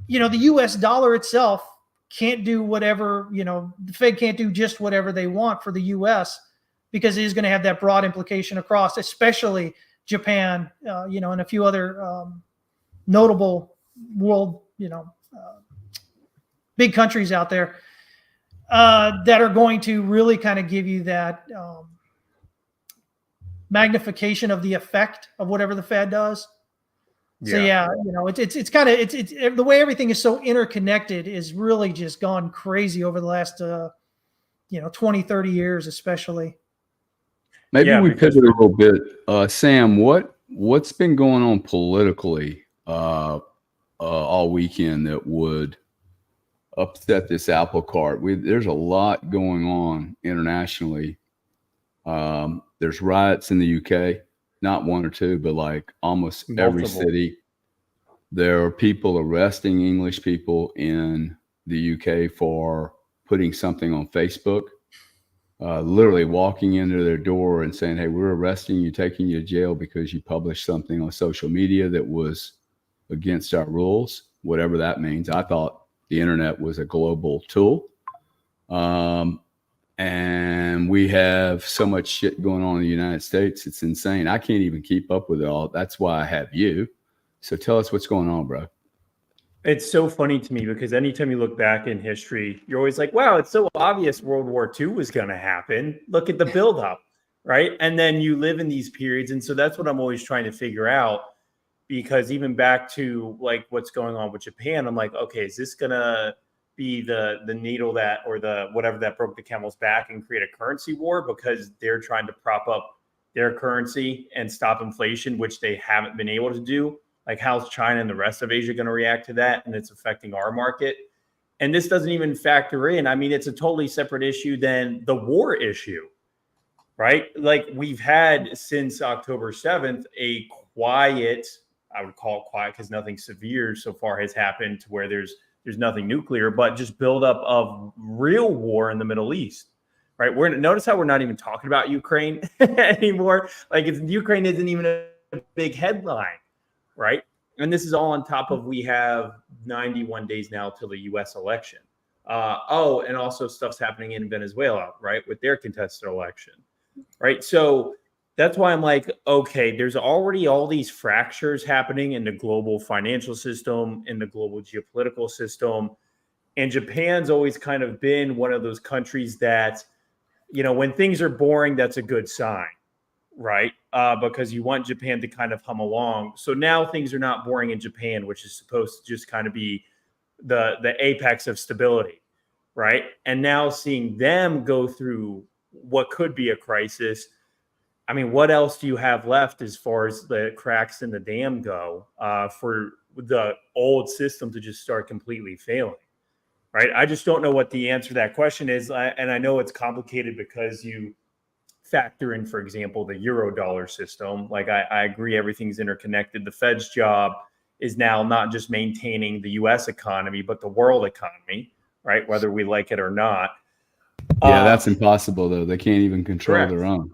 the U.S. dollar itself can't do whatever, the Fed can't do just whatever they want for the U.S. because it is going to have that broad implication across, especially Japan, and a few other notable world, big countries out there that are going to really kind of give you that magnification of the effect of whatever the Fed does. So it's kind of it's the way everything is so interconnected is really just gone crazy over the last 20, 30 years, especially. Maybe we pivot a little bit. Sam, what's been going on politically all weekend that would upset this apple cart? There's a lot going on internationally. There's riots in the UK, not one or two, but like almost every city. There are people arresting English people in the UK for putting something on Facebook. Literally walking into their door and saying, hey, we're arresting you, taking you to jail because you published something on social media that was against our rules, whatever that means. I thought the internet was a global tool. And we have so much shit going on in the United States. It's insane. I can't even keep up with it all. That's why I have you. So tell us what's going on, bro. It's so funny to me because anytime you look back in history, you're always like, wow, it's so obvious World War II was going to happen. Look at the buildup, right? And then you live in these periods. And so that's what I'm always trying to figure out, because even back to like what's going on with Japan, I'm like, okay, is this going to be the needle that, or the whatever that broke the camel's back and create a currency war because they're trying to prop up their currency and stop inflation, which they haven't been able to do? Like, how's China and the rest of Asia going to react to that? And it's affecting our market. And this doesn't even factor in. I mean, it's a totally separate issue than the war issue, right? Like, we've had since October 7th, a quiet, I would call it quiet because nothing severe so far has happened to where there's nothing nuclear, but just buildup of real war in the Middle East, right? Notice how we're not even talking about Ukraine anymore. Like, Ukraine isn't even a big headline. Right. And this is all on top of, we have 91 days now till the U.S. election. And also stuff's happening in Venezuela, right, with their contested election. Right. So that's why I'm like, OK, there's already all these fractures happening in the global financial system, in the global geopolitical system. And Japan's always kind of been one of those countries that, when things are boring, that's a good sign. Right. Because you want Japan to kind of hum along. So now things are not boring in Japan, which is supposed to just kind of be the apex of stability. Right. And now seeing them go through what could be a crisis. I mean, what else do you have left as far as the cracks in the dam go for the old system to just start completely failing? Right. I just don't know what the answer to that question is. And I know it's complicated because you factor in, for example, the euro dollar system. Like, I agree, everything's interconnected. The Fed's job is now not just maintaining the U.S. economy, but the world economy, right? Whether we like it or not. Yeah, that's impossible, though. They can't even control their own.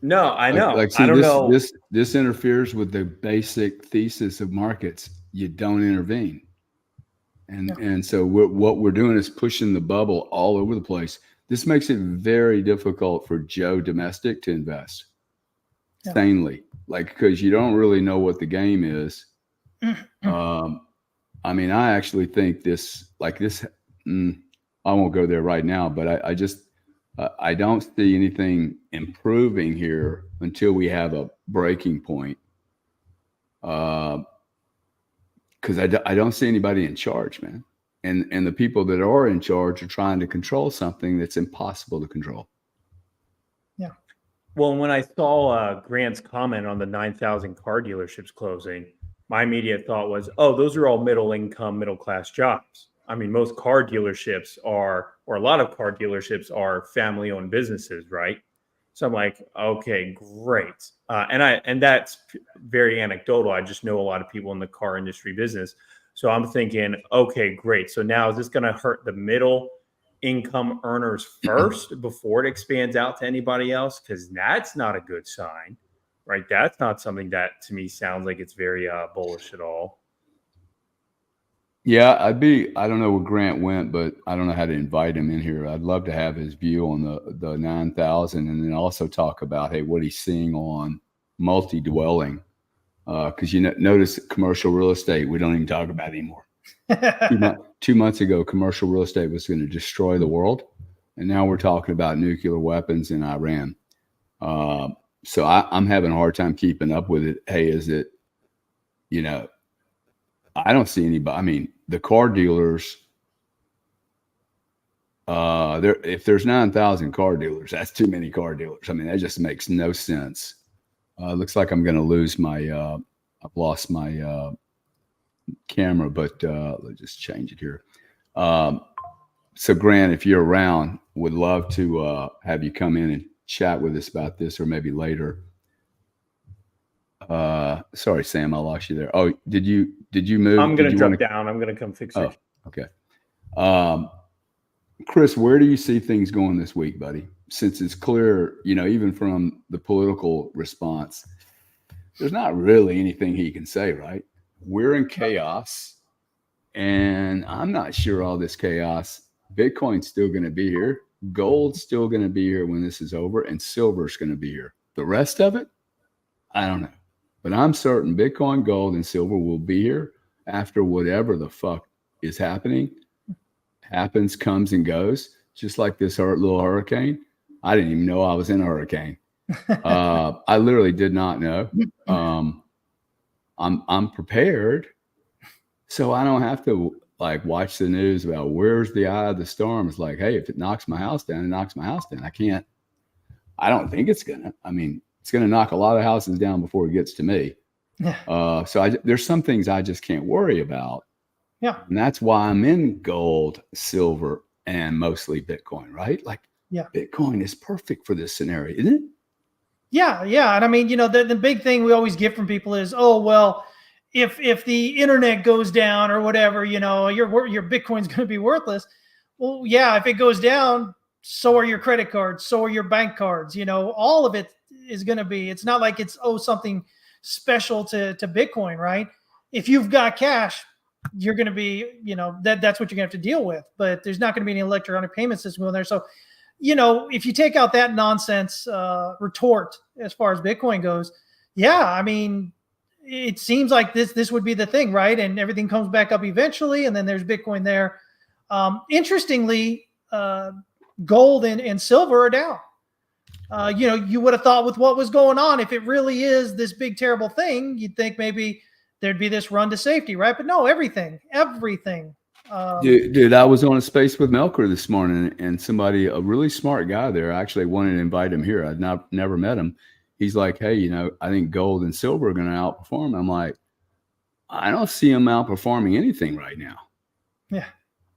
No, I know. See, I don't know. This interferes with the basic thesis of markets. You don't intervene. And so what we're doing is pushing the bubble all over the place. This makes it very difficult for Joe Domestic to invest sanely, like, because you don't really know what the game is. I mean, I actually think this, I won't go there right now, but I just, I don't see anything improving here until we have a breaking point. Because I don't see anybody in charge, man. And the people that are in charge are trying to control something that's impossible to control. Yeah. Well, when I saw Grant's comment on the 9,000 car dealerships closing, my immediate thought was, oh, those are all middle income, middle class jobs. I mean, most car dealerships are, or a lot of car dealerships are family owned businesses, right? So I'm like, okay, great. And that's very anecdotal. I just know a lot of people in the car industry business. So I'm thinking, okay, great. So now is this going to hurt the middle income earners first before it expands out to anybody else? Because that's not a good sign, right? That's not something that to me sounds like it's very bullish at all. Yeah, I don't know where Grant went, but I don't know how to invite him in here. I'd love to have his view on the 9,000 and then also talk about, hey, what he's seeing on multi-dwelling. Because notice commercial real estate, we don't even talk about anymore. 2 months ago, commercial real estate was going to destroy the world. And now we're talking about nuclear weapons in Iran. So I'm having a hard time keeping up with it. Hey, is it, I don't see anybody. I mean, the car dealers, if there's 9,000 car dealers, that's too many car dealers. I mean, that just makes no sense. Looks like I'm going to lose my, I've lost my camera, but let's just change it here. So Grant, if you're around, would love to have you come in and chat with us about this, or maybe later. Sorry, Sam, I lost you there. Oh, did you move? I'm going to drop down. I'm going to come fix it. Oh, okay. Chris, where do you see things going this week, buddy? Since it's clear, even from the political response, there's not really anything he can say, right? We're in chaos, and I'm not sure all this chaos. Bitcoin's still going to be here. Gold's still going to be here when this is over, and silver's going to be here. The rest of it, I don't know. But I'm certain Bitcoin, gold, and silver will be here after whatever the fuck is happening. Happens, comes, and goes. Just like this little hurricane. I didn't even know I was in a hurricane. I literally did not know. I'm prepared, so I don't have to watch the news about where's the eye of the storm. It's like, hey, if it knocks my house down, it knocks my house down. I don't think it's gonna. I mean, it's gonna knock a lot of houses down before it gets to me. Yeah. So there's some things I just can't worry about. Yeah. And that's why I'm in gold, silver, and mostly Bitcoin, right? Bitcoin is perfect for this scenario, isn't it? Yeah. Yeah. And I mean, the big thing we always get from people is, oh, well, if the internet goes down or whatever, your Bitcoin's going to be worthless. Well, yeah, if it goes down, so are your credit cards, so are your bank cards, all of it is going to be, it's not like it's, something special to Bitcoin, right? If you've got cash, you're going to be, that's what you're going to have to deal with, but there's not going to be any electronic payment system in there. So, if you take out that nonsense retort as far as Bitcoin goes, yeah, I mean, it seems like this would be the thing, right? And everything comes back up eventually, and then there's Bitcoin there. Interestingly, gold and silver are down. You would have thought with what was going on, if it really is this big, terrible thing, you'd think maybe there'd be this run to safety, right? But no, everything. Dude, I was on a space with Melker this morning, and somebody, a really smart guy there, I actually wanted to invite him here. I'd never met him. He's like, hey, I think gold and silver are going to outperform. I'm like, I don't see them outperforming anything right now. Yeah.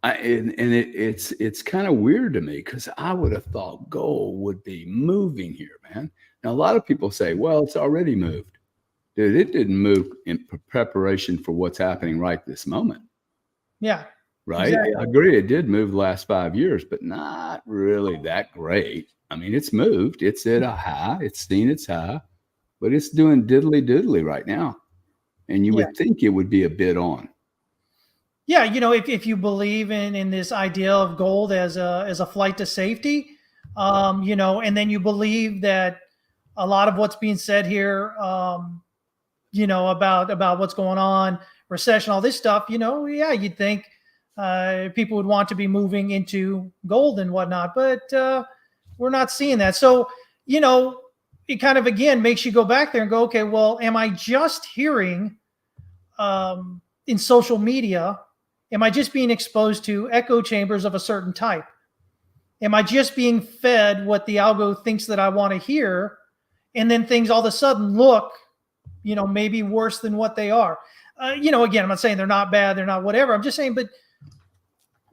It's kind of weird to me, because I would have thought gold would be moving here, man. Now, a lot of people say, well, it's already moved. Dude, it didn't move in preparation for what's happening right this moment. Yeah. Right. Exactly. I agree. It did move the last 5 years, but not really that great. I mean, it's moved. It's at a high. It's seen its high, but it's doing diddly right now. And you would think it would be a bit on. Yeah, if you believe in this idea of gold as a flight to safety, and then you believe that a lot of what's being said here, about what's going on, recession, all this stuff, yeah, you'd think people would want to be moving into gold and whatnot, but we're not seeing that. So, it kind of, again, makes you go back there and go, okay, well, am I just hearing in social media, am I just being exposed to echo chambers of a certain type? Am I just being fed what the algo thinks that I want to hear? And then things all of a sudden look, maybe worse than what they are. Again, I'm not saying they're not bad, they're not whatever. I'm just saying, but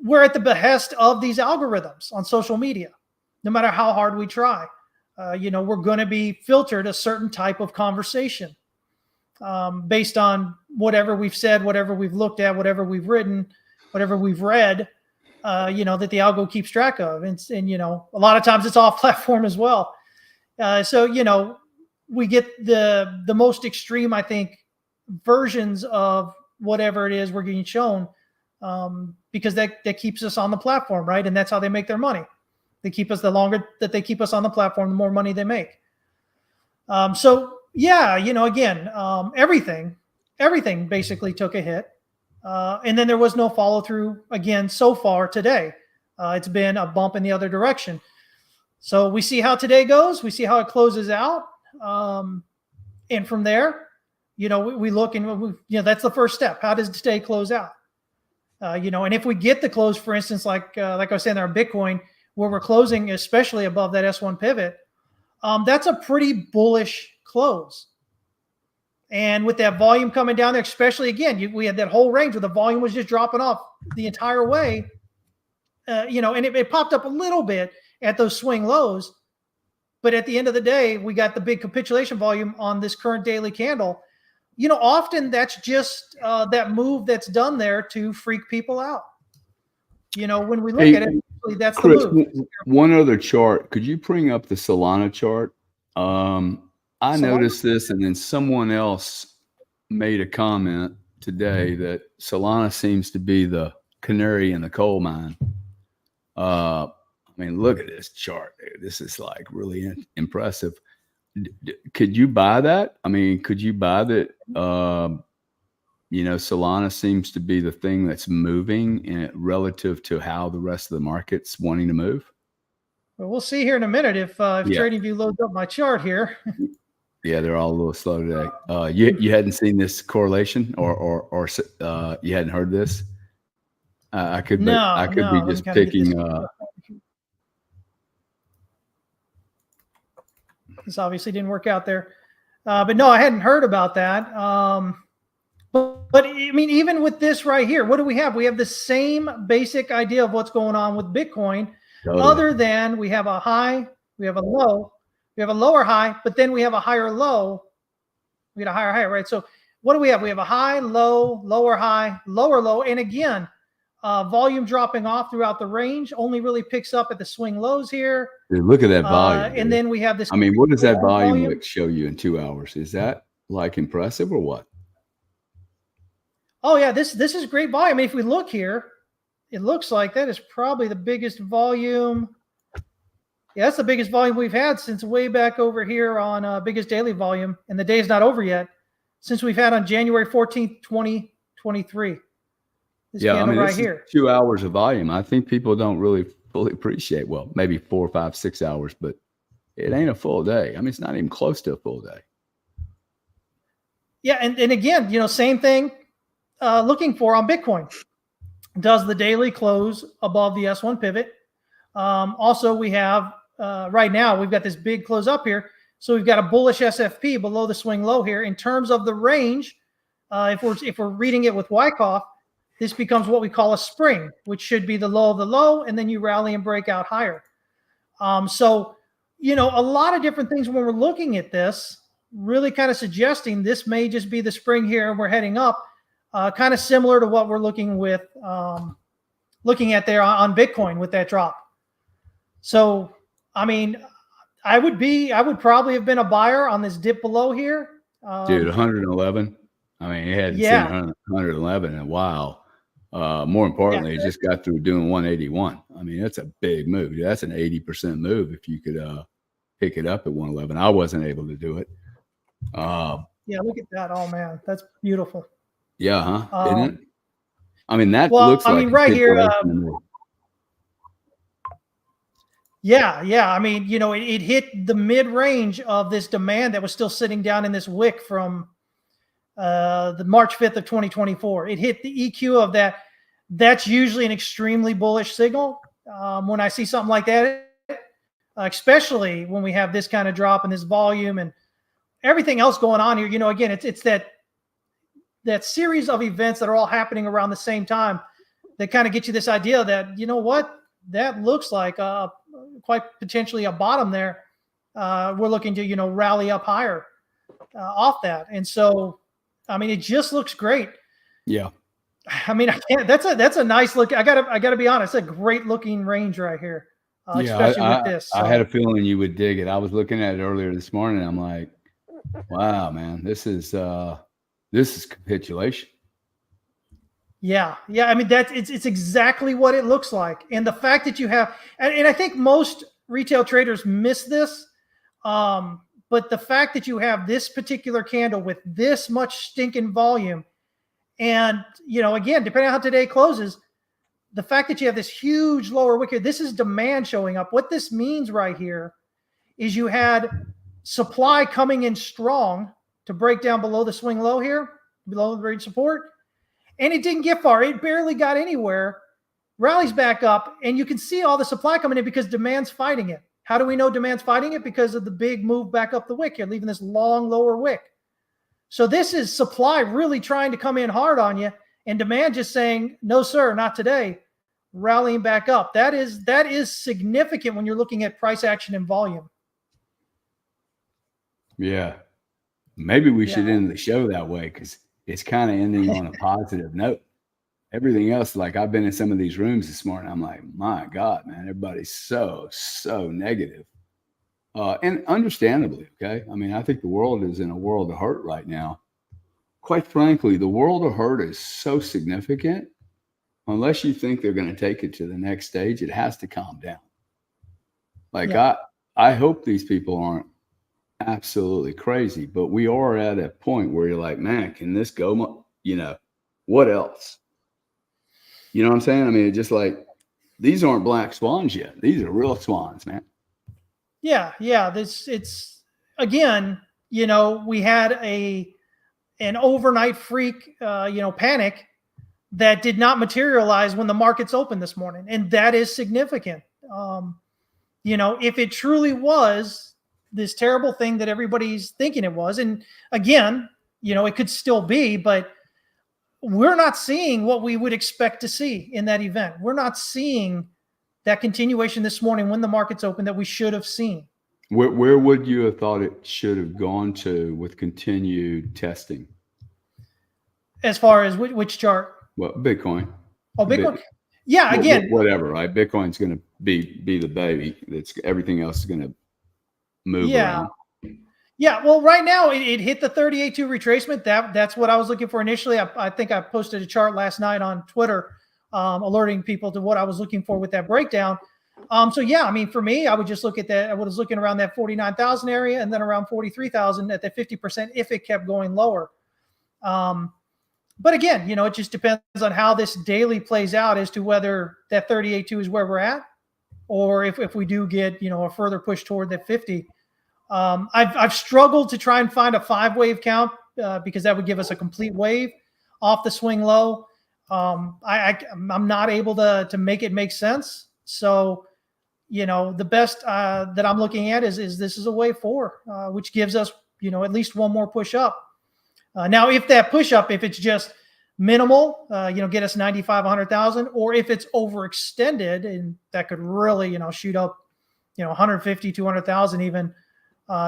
we're at the behest of these algorithms on social media. No matter how hard we try, we're going to be filtered a certain type of conversation based on whatever we've said, whatever we've looked at, whatever we've written, whatever we've read, that the algo keeps track of. And a lot of times it's off platform as well. So, we get the most extreme, I think, versions of whatever it is we're getting shown because that keeps us on the platform, right? And that's how they make their money. They keep us, the longer that they keep us on the platform, the more money they make. So yeah, again, everything basically took a hit. And then there was no follow through again so far today. It's been a bump in the other direction. So we see how today goes. We see how it closes out. And from there, we look and that's the first step. How does today close out? And if we get the close, for instance, like I was saying there on Bitcoin, where we're closing, especially above that S1 pivot, that's a pretty bullish close. And with that volume coming down there, especially again, we had that whole range where the volume was just dropping off the entire way, and it popped up a little bit at those swing lows. But at the end of the day, we got the big capitulation volume on this current daily candle. Often that's just that move that's done there to freak people out. When we look at it, that's Chris, the move. One other chart. Could you bring up the Solana chart? I noticed this, and then someone else made a comment today that Solana seems to be the canary in the coal mine. Look at this chart. This is like really impressive. Could you buy that? Could you buy that? Solana seems to be the thing that's moving relative to how the rest of the market's wanting to move. Well, we'll see here in a minute if TradingView loads up my chart here. Yeah, they're all a little slow today. You hadn't seen this correlation, or you hadn't heard this? I could be just picking. This obviously didn't work out there, but no, I hadn't heard about that. But even with this right here, what do we have? We have the same basic idea of what's going on with Bitcoin, other than we have a high, we have a low, we have a lower high, but then we have a higher low. We got a higher high, right? So what do we have? We have a high, low, lower high, lower low, and again, volume dropping off throughout the range. Only really picks up at the swing lows here. Dude, look at that volume. And then we have this. What does that volume show you in 2 hours? Is that like impressive or what? Oh yeah, this is great volume. If we look here, it looks like that is probably the biggest volume. Yeah, that's the biggest volume we've had since way back over here on biggest daily volume, and the day is not over yet, since we've had on January 14th, 2023. This candle right here. 2 hours of volume. I think people don't really fully appreciate. Well, maybe 4, 5, 6 hours, but it ain't a full day. It's not even close to a full day. Yeah, and again, same thing. Looking for on Bitcoin. Does the daily close above the S1 pivot? Also, we have right now we've got this big close up here, so we've got a bullish SFP below the swing low here. In terms of the range, if we're reading it with Wyckoff, this becomes what we call a spring, which should be the low of the low, and then you rally and break out higher. So a lot of different things when we're looking at this, really kind of suggesting this may just be the spring here, and we're heading up. Kind of similar to what we're looking at there on Bitcoin with that drop. So, I would probably have been a buyer on this dip below here. Dude, 111. It hadn't seen 111 in a while. More importantly, it just got through doing 181. I mean, that's a big move. That's an 80% move if you could pick it up at 111. I wasn't able to do it. Yeah, look at that. Oh man, that's beautiful. Yeah, huh? Isn't it? I mean, that looks like right here. Yeah. I mean, it hit the mid-range of this demand that was still sitting down in this wick from the March 5th of 2024. It hit the EQ of that. That's usually an extremely bullish signal. When I see something like that, especially when we have this kind of drop in this volume and everything else going on here, again, it's that series of events that are all happening around the same time that kind of get you this idea that, that looks like quite potentially a bottom there. We're looking to, rally up higher off that. And so, I mean, it just looks great. Yeah. I mean, that's a nice look. I gotta be honest, a great looking range right here. Especially with this. So. I had a feeling you would dig it. I was looking at it earlier this morning. I'm like, wow, man, this is capitulation. Yeah. I mean, it's exactly what it looks like. And the fact that you have, and I think most retail traders miss this, but the fact that you have this particular candle with this much stinking volume, and again, depending on how today closes, the fact that you have this huge lower wick, this is demand showing up. What this means right here is you had supply coming in strong to break down below the swing low here, below the range support. And it didn't get far. It barely got anywhere, rallies back up, and you can see all the supply coming in because demand's fighting it. How do we know demand's fighting it? Because of the big move back up the wick here, leaving this long lower wick. So this is supply really trying to come in hard on you, and demand just saying, no, sir, not today, rallying back up. That is significant when you're looking at price action and volume. Yeah. Maybe we should end the show that way because it's kind of ending on a positive note. Everything else, like I've been in some of these rooms this morning, I'm like, my God, man, everybody's so negative. And understandably, okay? I mean, I think the world is in a world of hurt right now. Quite frankly, the world of hurt is so significant. Unless you think they're going to take it to the next stage, it has to calm down. Like, I hope these people aren't absolutely crazy, but we are at a point where you're like, man, can this go? What else? You know what I'm saying? I mean, it's just like, these aren't black swans yet. These are real swans, man. Yeah. It's again, we had an overnight freak, panic that did not materialize when the markets opened this morning. And that is significant. If it truly was this terrible thing that everybody's thinking it was, and again, it could still be, but we're not seeing what we would expect to see in that event. We're not seeing that continuation this morning when the markets open that we should have seen. Where would you have thought it should have gone to with continued testing? As far as which chart? Well, Bitcoin. Oh, Bitcoin. Yeah, again. Whatever, right? Bitcoin's going to be the baby. Everything else is going to move around. Yeah, well, right now it hit the 38.2 retracement. That's what I was looking for initially. I think I posted a chart last night on Twitter alerting people to what I was looking for with that breakdown. So yeah, I mean, for me, I would just look at that. I was looking around that 49,000 area and then around 43,000 at that 50% if it kept going lower. But again, it just depends on how this daily plays out as to whether that 38.2 is where we're at, or if we do get, a further push toward that 50. I've struggled to try and find a 5-wave count because that would give us a complete wave off the swing low. I'm not able to make it make sense. So, the best that I'm looking at is this is a wave 4, which gives us, at least one more push up. Now, if that push up, if it's just minimal, get us 95, 100,000, or if it's overextended and that could really, shoot up, 150, 200,000 even,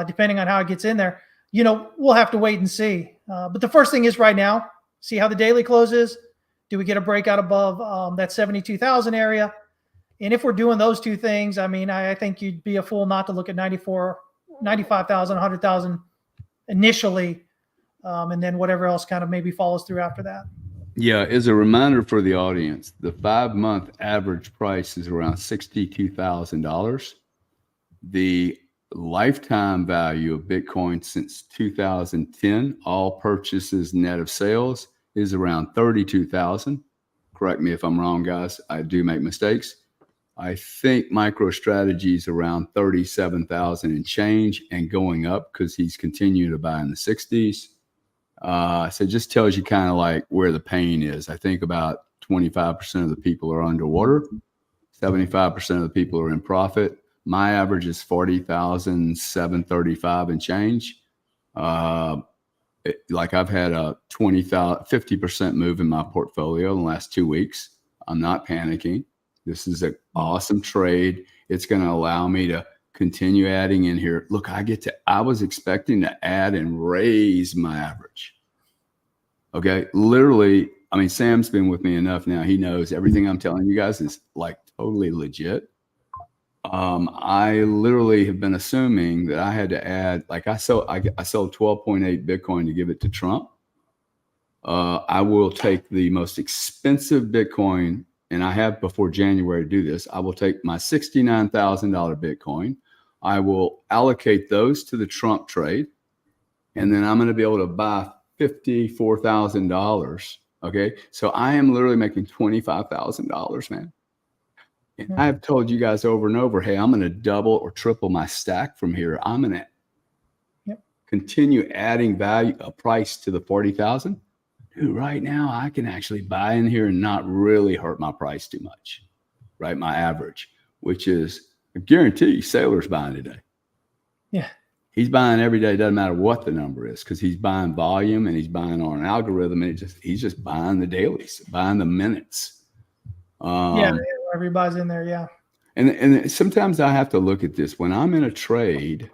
depending on how it gets in there, we'll have to wait and see. But the first thing is right now, see how the daily closes. Do we get a breakout above that 72,000 area? And if we're doing those two things, I mean, I think you'd be a fool not to look at 95,000, 100,000 initially. And then whatever else kind of maybe follows through after that. Yeah, as a reminder for the audience, the 5-month average price is around $62,000. The lifetime value of Bitcoin since 2010, all purchases net of sales, is around 32,000. Correct me if I'm wrong, guys. I do make mistakes. I think MicroStrategy is around 37,000 and change and going up because he's continued to buy in the 60s. So it just tells you kind of like where the pain is. I think about 25% of the people are underwater. 75% of the people are in profit. My average is 40,735 and change. Like I've had a 50% move in my portfolio in the last 2 weeks. I'm not panicking. This is an awesome trade. It's going to allow me to continue adding in here. Look, I was expecting to add and raise my average. Okay. Literally, I mean, Sam's been with me enough now. He knows everything I'm telling you guys is like totally legit. I literally have been assuming that I had to add, like I sold 12.8 Bitcoin to give it to Trump. I will take the most expensive Bitcoin, and I have before January to do this. I will take my $69,000 Bitcoin. I will allocate those to the Trump trade, and then I'm going to be able to buy $54,000. Okay. So I am literally making $25,000, man. And I've told you guys over and over, hey, I'm going to double or triple my stack from here. I'm going to continue adding value, a price to the 40,000. Dude, right now I can actually buy in here and not really hurt my price too much, right? My average, which is, I guarantee you, Sailor's buying today. Yeah. He's buying every day. Doesn't matter what the number is, because he's buying volume and he's buying on an algorithm, and he's just buying the dailies, buying the minutes. Everybody's in there. Yeah. And sometimes I have to look at this when I'm in a trade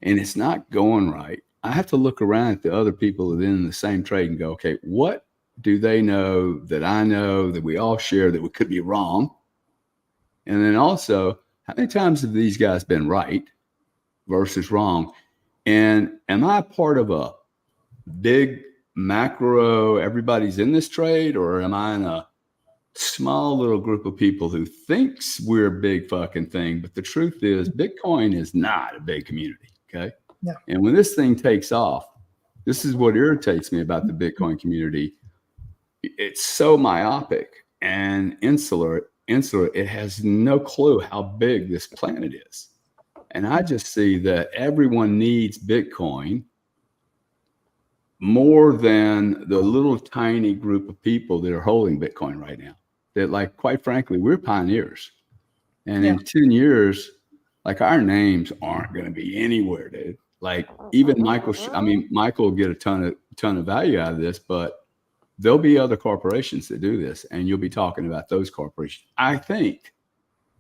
and it's not going right. I have to look around at the other people that are in the same trade and go, okay, what do they know that I know that we all share that we could be wrong? And then also, how many times have these guys been right versus wrong? And am I part of a big macro, everybody's in this trade, or am I in a small little group of people who thinks we're a big fucking thing? But the truth is, Bitcoin is not a big community. Okay. Yeah. And when this thing takes off, this is what irritates me about the Bitcoin community. It's so myopic and insular. It has no clue how big this planet is. And I just see that everyone needs Bitcoin more than the little tiny group of people that are holding Bitcoin right now. That, like, quite frankly, we're pioneers. And in 10 years, like, our names aren't going to be anywhere, dude. Like, even Michael will get a ton of value out of this, but there'll be other corporations that do this, and you'll be talking about those corporations, I think.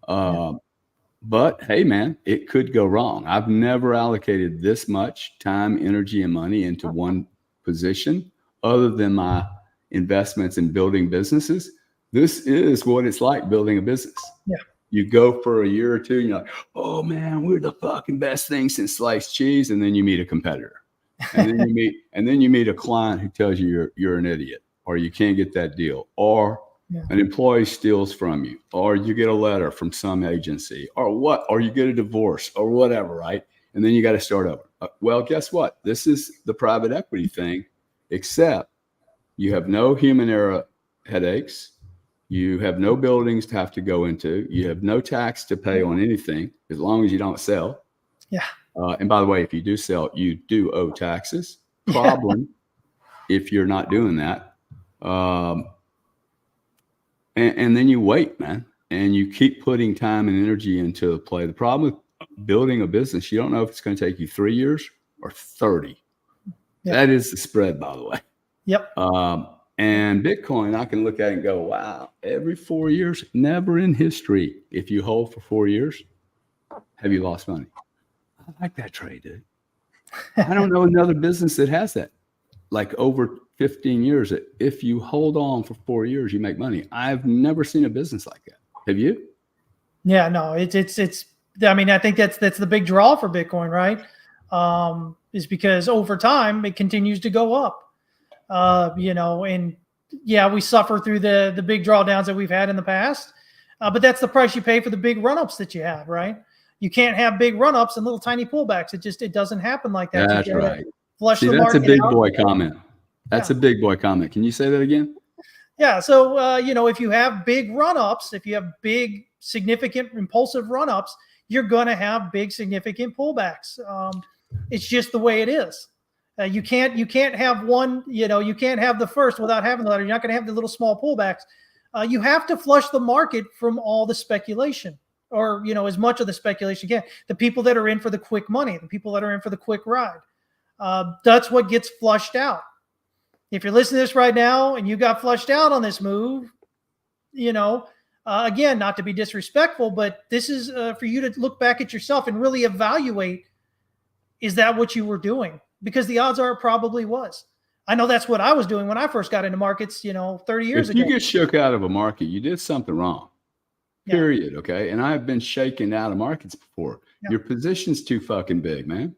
But hey, man, it could go wrong. I've never allocated this much time, energy, and money into one position other than my investments in building businesses. This is what it's like building a business. Yeah. You go for a year or two and you're like, oh man, we're the fucking best thing since sliced cheese. And then you meet a competitor, and then you meet a client who tells you you're an idiot, or you can't get that deal, or an employee steals from you, or you get a letter from some agency, or you get a divorce or whatever. Right. And then you got to start over. Well, guess what? This is the private equity thing, except you have no human error headaches. You have no buildings to have to go into. You have no tax to pay on anything as long as you don't sell. Yeah. And by the way, if you do sell, you do owe taxes. Problem if you're not doing that. And then you wait, man, and you keep putting time and energy into the play. The problem with building a business, you don't know if it's going to take you 3 years or 30. Yep. That is the spread, by the way. Yep. And Bitcoin, I can look at it and go, wow, every 4 years, never in history, if you hold for 4 years, have you lost money. I like that trade, dude. I don't know another business that has that. Like over 15 years, if you hold on for 4 years, you make money. I've never seen a business like that. Have you? Yeah, no, it's, I mean, I think that's the big draw for Bitcoin, right? Is because over time it continues to go up, and yeah, we suffer through the big drawdowns that we've had in the past. But that's the price you pay for the big run-ups that you have, right? You can't have big run-ups and little tiny pullbacks. It doesn't happen like that. That's right. Flush See, the that's a market big out. boy comment. That's a big boy comment. Can you say that again? Yeah. So, if you have big run-ups, if you have big, significant, impulsive run-ups, you're going to have big, significant pullbacks. It's just the way it is. You can't have one, you can't have the first without having the latter. You're not going to have the little small pullbacks. You have to flush the market from all the speculation, or, as much of the speculation you can. The people that are in for the quick money, the people that are in for the quick ride. That's what gets flushed out. If you're listening to this right now and you got flushed out on this move, again, not to be disrespectful, but this is for you to look back at yourself and really evaluate, is that what you were doing? Because the odds are it probably was. I know that's what I was doing when I first got into markets, 30 years ago. If you get shook out of a market, you did something wrong. Period. Yeah. Okay. And I've been shaken out of markets before. Yeah. Your position's too fucking big, man.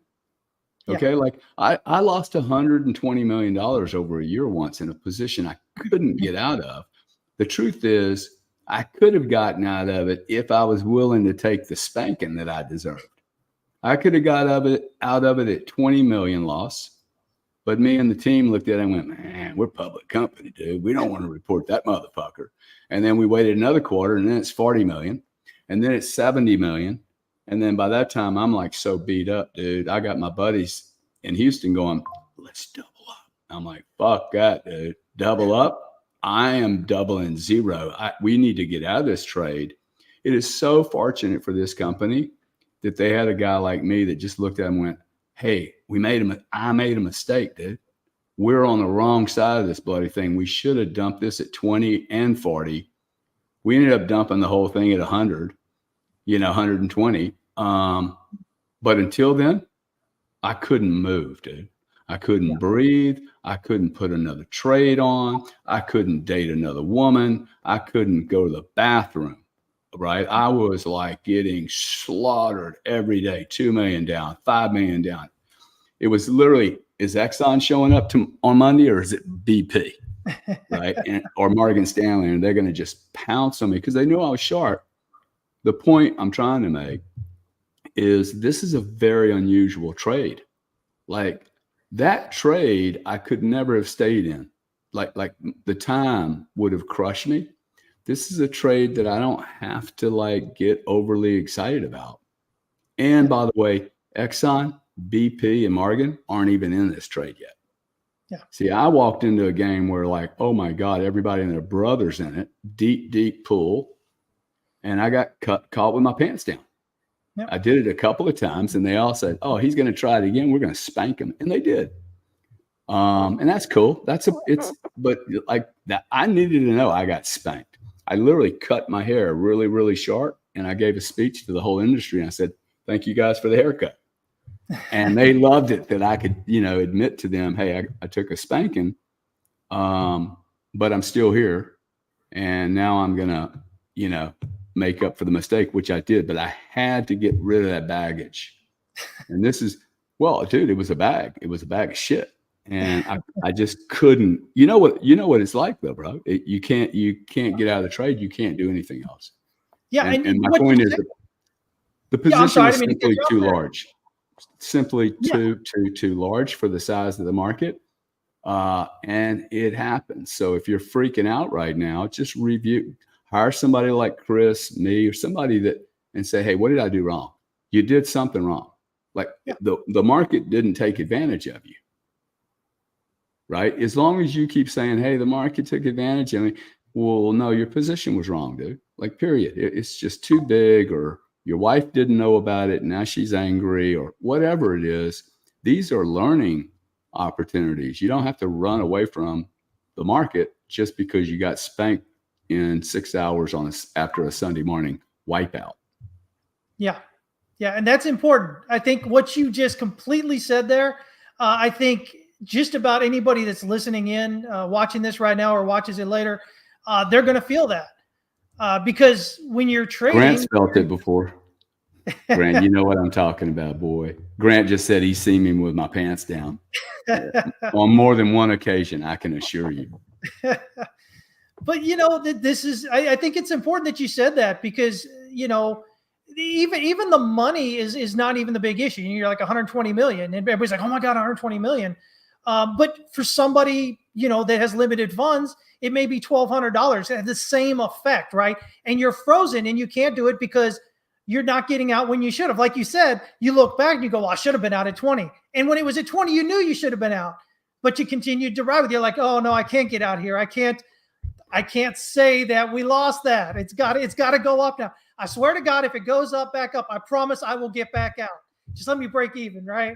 Okay. Yeah. Like I lost $120 million over a year once in a position I couldn't get out of. The truth is, I could have gotten out of it if I was willing to take the spanking that I deserved. I could have got out of it at 20 million loss. But me and the team looked at it and went, man, we're a public company, dude. We don't want to report that motherfucker. And then we waited another quarter, and then it's 40 million. And then it's 70 million. And then by that time, I'm like so beat up, dude. I got my buddies in Houston going, let's double up. I'm like, fuck that, dude. Double up? I am doubling zero. We need to get out of this trade. It is so fortunate for this company that they had a guy like me that just looked at him and went, hey, I made a mistake, dude. We're on the wrong side of this bloody thing. We should have dumped this at 20 and 40. We ended up dumping the whole thing at 100, 120. But until then, I couldn't move, dude. I couldn't breathe. I couldn't put another trade on. I couldn't date another woman. I couldn't go to the bathroom, right? I was like getting slaughtered every day. 2 million down, 5 million down. It was literally, is Exxon showing up on Monday, or is it BP, right? Or Morgan Stanley, and they're going to just pounce on me because they knew I was sharp. The point I'm trying to make is this is a very unusual trade. Like that trade, I could never have stayed in. Like the time would have crushed me. This is a trade that I don't have to get overly excited about. And by the way, Exxon, BP, and Morgan aren't even in this trade yet. Yeah. See, I walked into a game where oh my God, everybody and their brother's in it, deep pool. And I got caught with my pants down. Yep. I did it a couple of times and they all said, oh, he's going to try it again. We're going to spank him. And they did. And that's cool. But like that, I needed to know I got spanked. I literally cut my hair really, really short. And I gave a speech to the whole industry. And I said, thank you guys for the haircut. And they loved it that I could, admit to them, hey, I took a spanking, but I'm still here. And now I'm going to, make up for the mistake, which I did. But I had to get rid of that baggage. And this is, well, dude, it was a bag. It was a bag of shit. And I just couldn't, you know what it's like though, bro. You can't get out of the trade. You can't do anything else. Yeah. And my point is the position is simply too large. Simply too large for the size of the market. And it happens. So if you're freaking out right now, just hire somebody like Chris, me, or somebody and say, hey, what did I do wrong? You did something wrong. The market didn't take advantage of you. Right? As long as you keep saying, hey, the market took advantage of me. Well, no, your position was wrong, dude. Period. It's just too big, or your wife didn't know about it. Now she's angry, or whatever it is. These are learning opportunities. You don't have to run away from the market just because you got spanked in 6 hours after a Sunday morning wipeout. Yeah. Yeah. And that's important. I think what you just completely said there, I think just about anybody that's listening in, watching this right now or watches it later, they're going to feel that. Because when you're trading, Grant's felt it before. Grant, you know what I'm talking about, boy. Grant just said he's seen me with my pants down on more than one occasion, I can assure you. But this is, I think it's important that you said that, because even the money is not even the big issue. You're like 120 million, and everybody's like, oh my God, 120 million. But for somebody that has limited funds, it may be $1,200. It has the same effect, right? And you're frozen, and you can't do it because you're not getting out when you should have. Like you said, you look back and you go, well, I should have been out at 20. And when it was at 20, you knew you should have been out, but you continued to ride with it. You're like, oh no, I can't get out here. I can't say that we lost that. It's got to go up now. I swear to God, if it goes up, back up, I promise I will get back out. Just let me break even, right?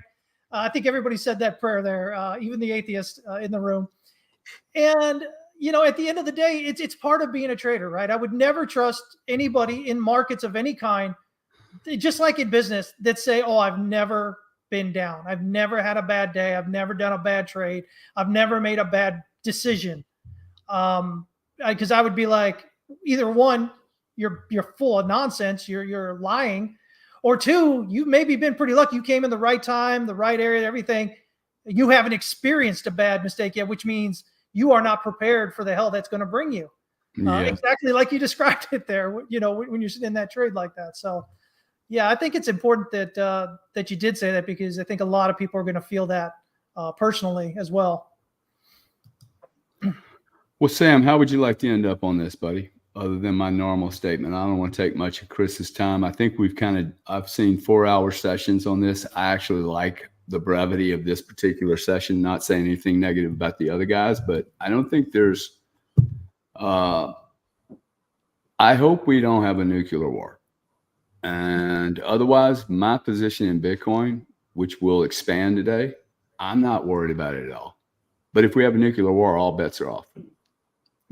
I think everybody said that prayer there, even the atheist in the room. And at the end of the day, it's part of being a trader, right? I would never trust anybody in markets of any kind, just like in business, that say, oh, I've never been down. I've never had a bad day. I've never done a bad trade. I've never made a bad decision. Because I would be like, either one, you're full of nonsense, you're lying, or two, you maybe been pretty lucky. You came in the right time, the right area, everything. You haven't experienced a bad mistake yet, which means you are not prepared for the hell that's going to bring you. Exactly like you described it there. When you're sitting in that trade like that. So, yeah, I think it's important that you did say that, because I think a lot of people are going to feel that personally as well. Well, Sam, how would you like to end up on this, buddy? Other than my normal statement, I don't want to take much of Chris's time. I think I've seen 4-hour sessions on this. I actually like the brevity of this particular session, not saying anything negative about the other guys, but I don't think there's, I hope we don't have a nuclear war. And otherwise, my position in Bitcoin, which will expand today, I'm not worried about it at all. But if we have a nuclear war, all bets are off.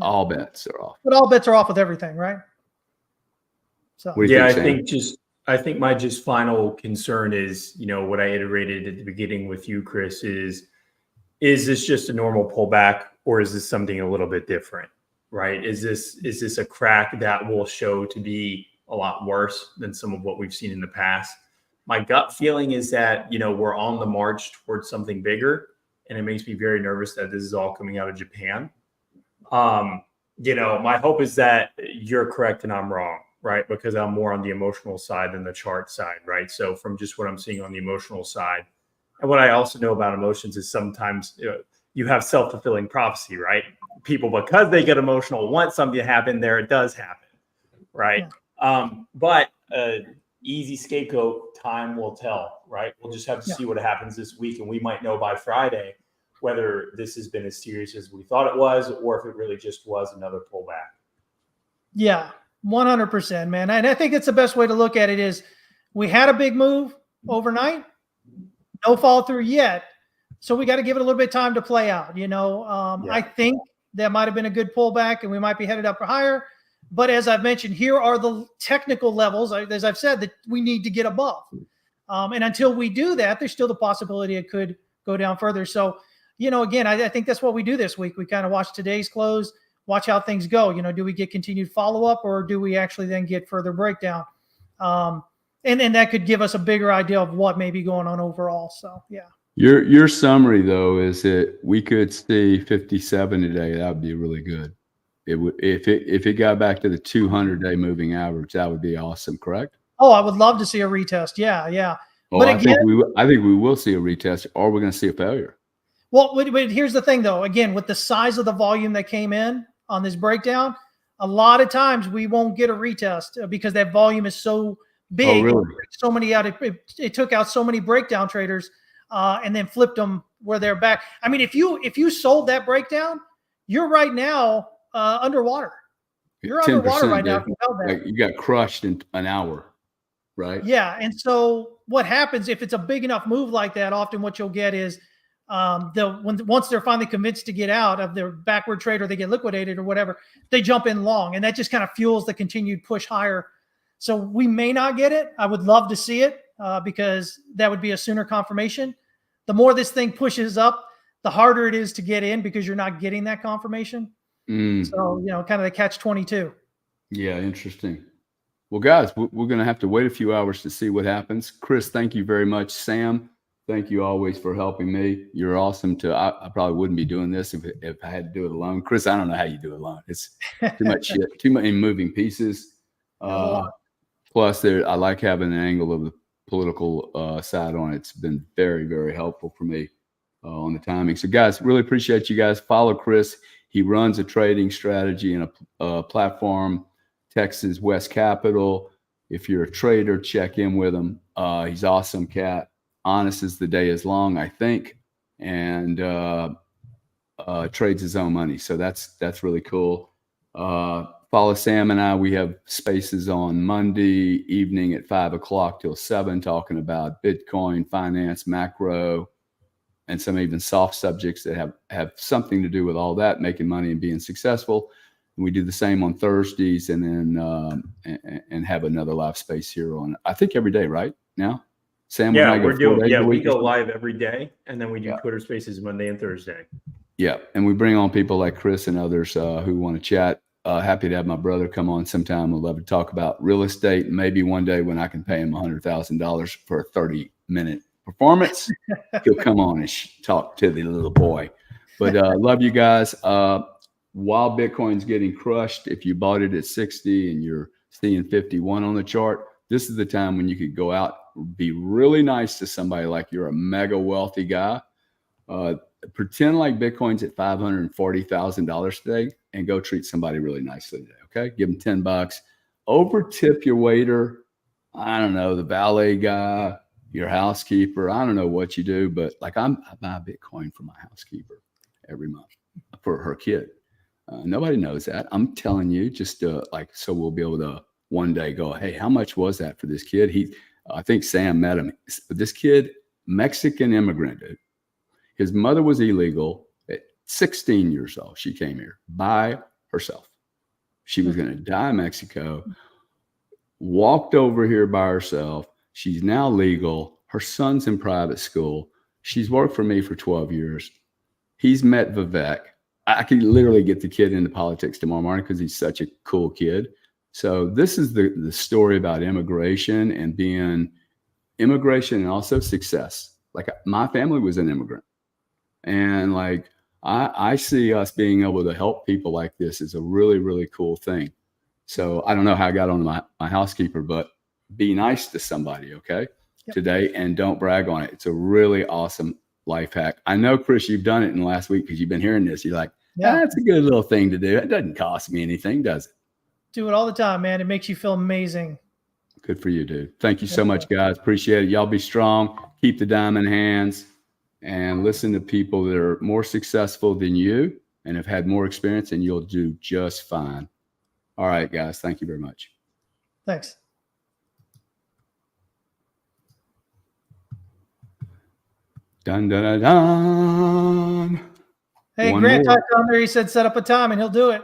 All bets are off. But all bets are off with everything, right? So yeah, I think my final concern is, what I iterated at the beginning with you, Chris, is this just a normal pullback, or is this something a little bit different, right? Is this a crack that will show to be a lot worse than some of what we've seen in the past? My gut feeling is that, we're on the march towards something bigger, and it makes me very nervous that this is all coming out of Japan. My hope is that you're correct and I'm wrong, right? Because I'm more on the emotional side than the chart side, right? So from just what I'm seeing on the emotional side, and what I also know about emotions is sometimes you have self-fulfilling prophecy, right? People, because they get emotional, want something to happen there, it does happen, right? Yeah. But easy scapegoat, time will tell, right? We'll just have to see what happens this week, and we might know by Friday whether this has been as serious as we thought it was, or if it really just was another pullback. Yeah, 100%, man. And I think it's the best way to look at it is we had a big move overnight, no follow through yet. So we got to give it a little bit of time to play out. I think that might've been a good pullback, and we might be headed up or higher. But as I've mentioned, here are the technical levels, as I've said, that we need to get above. And until we do that, there's still the possibility it could go down further. So, again, I think that's what we do this week. We kind of watch today's close, watch how things go. Do we get continued follow-up, or do we actually then get further breakdown? And that could give us a bigger idea of what may be going on overall. So, yeah. Your summary, though, is that we could see 57 today. That would be really good. It would, if it got back to the 200-day moving average, that would be awesome, correct? Oh, I would love to see a retest. Yeah. Well, I think we will see a retest, or we're going to see a failure. Well, but here's the thing, though. Again, with the size of the volume that came in on this breakdown, a lot of times we won't get a retest because that volume is so big. Oh, really? So many out. It took out so many breakdown traders and then flipped them where they're back. I mean, if you sold that breakdown, you're right now underwater. You're underwater right now. If you held that. Like you got crushed in an hour, right? Yeah. And so what happens if it's a big enough move like that? Often what you'll get is once they're finally convinced to get out of their backward trade, or they get liquidated or whatever, they jump in long, and that just kind of fuels the continued push higher. So we may not get it. I would love to see it because that would be a sooner confirmation. The more this thing pushes up, the harder it is to get in because you're not getting that confirmation. So, kind of the catch-22. Yeah, interesting. Well, guys, we're going to have to wait a few hours to see what happens. Chris, thank you very much. Sam, Thank you always for helping me. You're awesome too. I probably wouldn't be doing this if I had to do it alone. Chris, I don't know how you do it alone. It's too much shit, too many moving pieces. Plus, I like having an angle of the political side on it. It's been very, very helpful for me on the timing. So, guys, really appreciate you guys. Follow Chris. He runs a trading strategy and a platform, Texas West Capital. If you're a trader, check in with him. He's awesome cat. Honest as the day is long, I think, and trades his own money. So that's really cool. Follow Sam and I. We have spaces on Monday evening at 5 o'clock till 7, talking about Bitcoin, finance, macro, and some even soft subjects that have something to do with all that, making money and being successful. And we do the same on Thursdays, and then and have another live space here on, I think, every day right now. Sam, yeah, we go live every day, and then we do Twitter Spaces Monday and Thursday. Yeah, and we bring on people like Chris and others who want to chat. Happy to have my brother come on sometime. We'd love to talk about real estate. Maybe one day when I can pay him $100,000 for a 30-minute performance, he'll come on and talk to the little boy. But love you guys. While Bitcoin's getting crushed, if you bought it at 60 and you're seeing 51 on the chart, this is the time when you could go out, be really nice to somebody like you're a mega wealthy guy. Pretend like Bitcoin's at $540,000 today and go treat somebody really nicely today. Okay. Give them $10. Over tip your waiter. I don't know, the valet guy, your housekeeper. I don't know what you do, but like I buy Bitcoin for my housekeeper every month for her kid. Nobody knows that. I'm telling you, just like, so we'll be able to one day go, hey, how much was that for this kid? I think Sam met him. This kid, Mexican immigrant, dude. His mother was illegal at 16 years old. She came here by herself. She was going to die in Mexico, walked over here by herself. She's now legal. Her son's in private school. She's worked for me for 12 years. He's met Vivek. I could literally get the kid into politics tomorrow morning because he's such a cool kid. So this is the story about immigration and also success. Like my family was an immigrant. And like, I see us being able to help people like this is a really, really cool thing. So I don't know how I got on my housekeeper, but be nice to somebody, okay, today, and don't brag on it. It's a really awesome life hack. I know, Chris, you've done it in the last week because you've been hearing this. You're like, that's a good little thing to do. It doesn't cost me anything, does it? Do it all the time, man. It makes you feel amazing. Good for you, dude. Thank you so much, guys. Appreciate it. Y'all be strong. Keep the diamond hands and listen to people that are more successful than you and have had more experience, and you'll do just fine. All right, guys. Thank you very much. Thanks. Dun, dun, dun, dun. Hey, Grant talked on there. He said set up a time and he'll do it.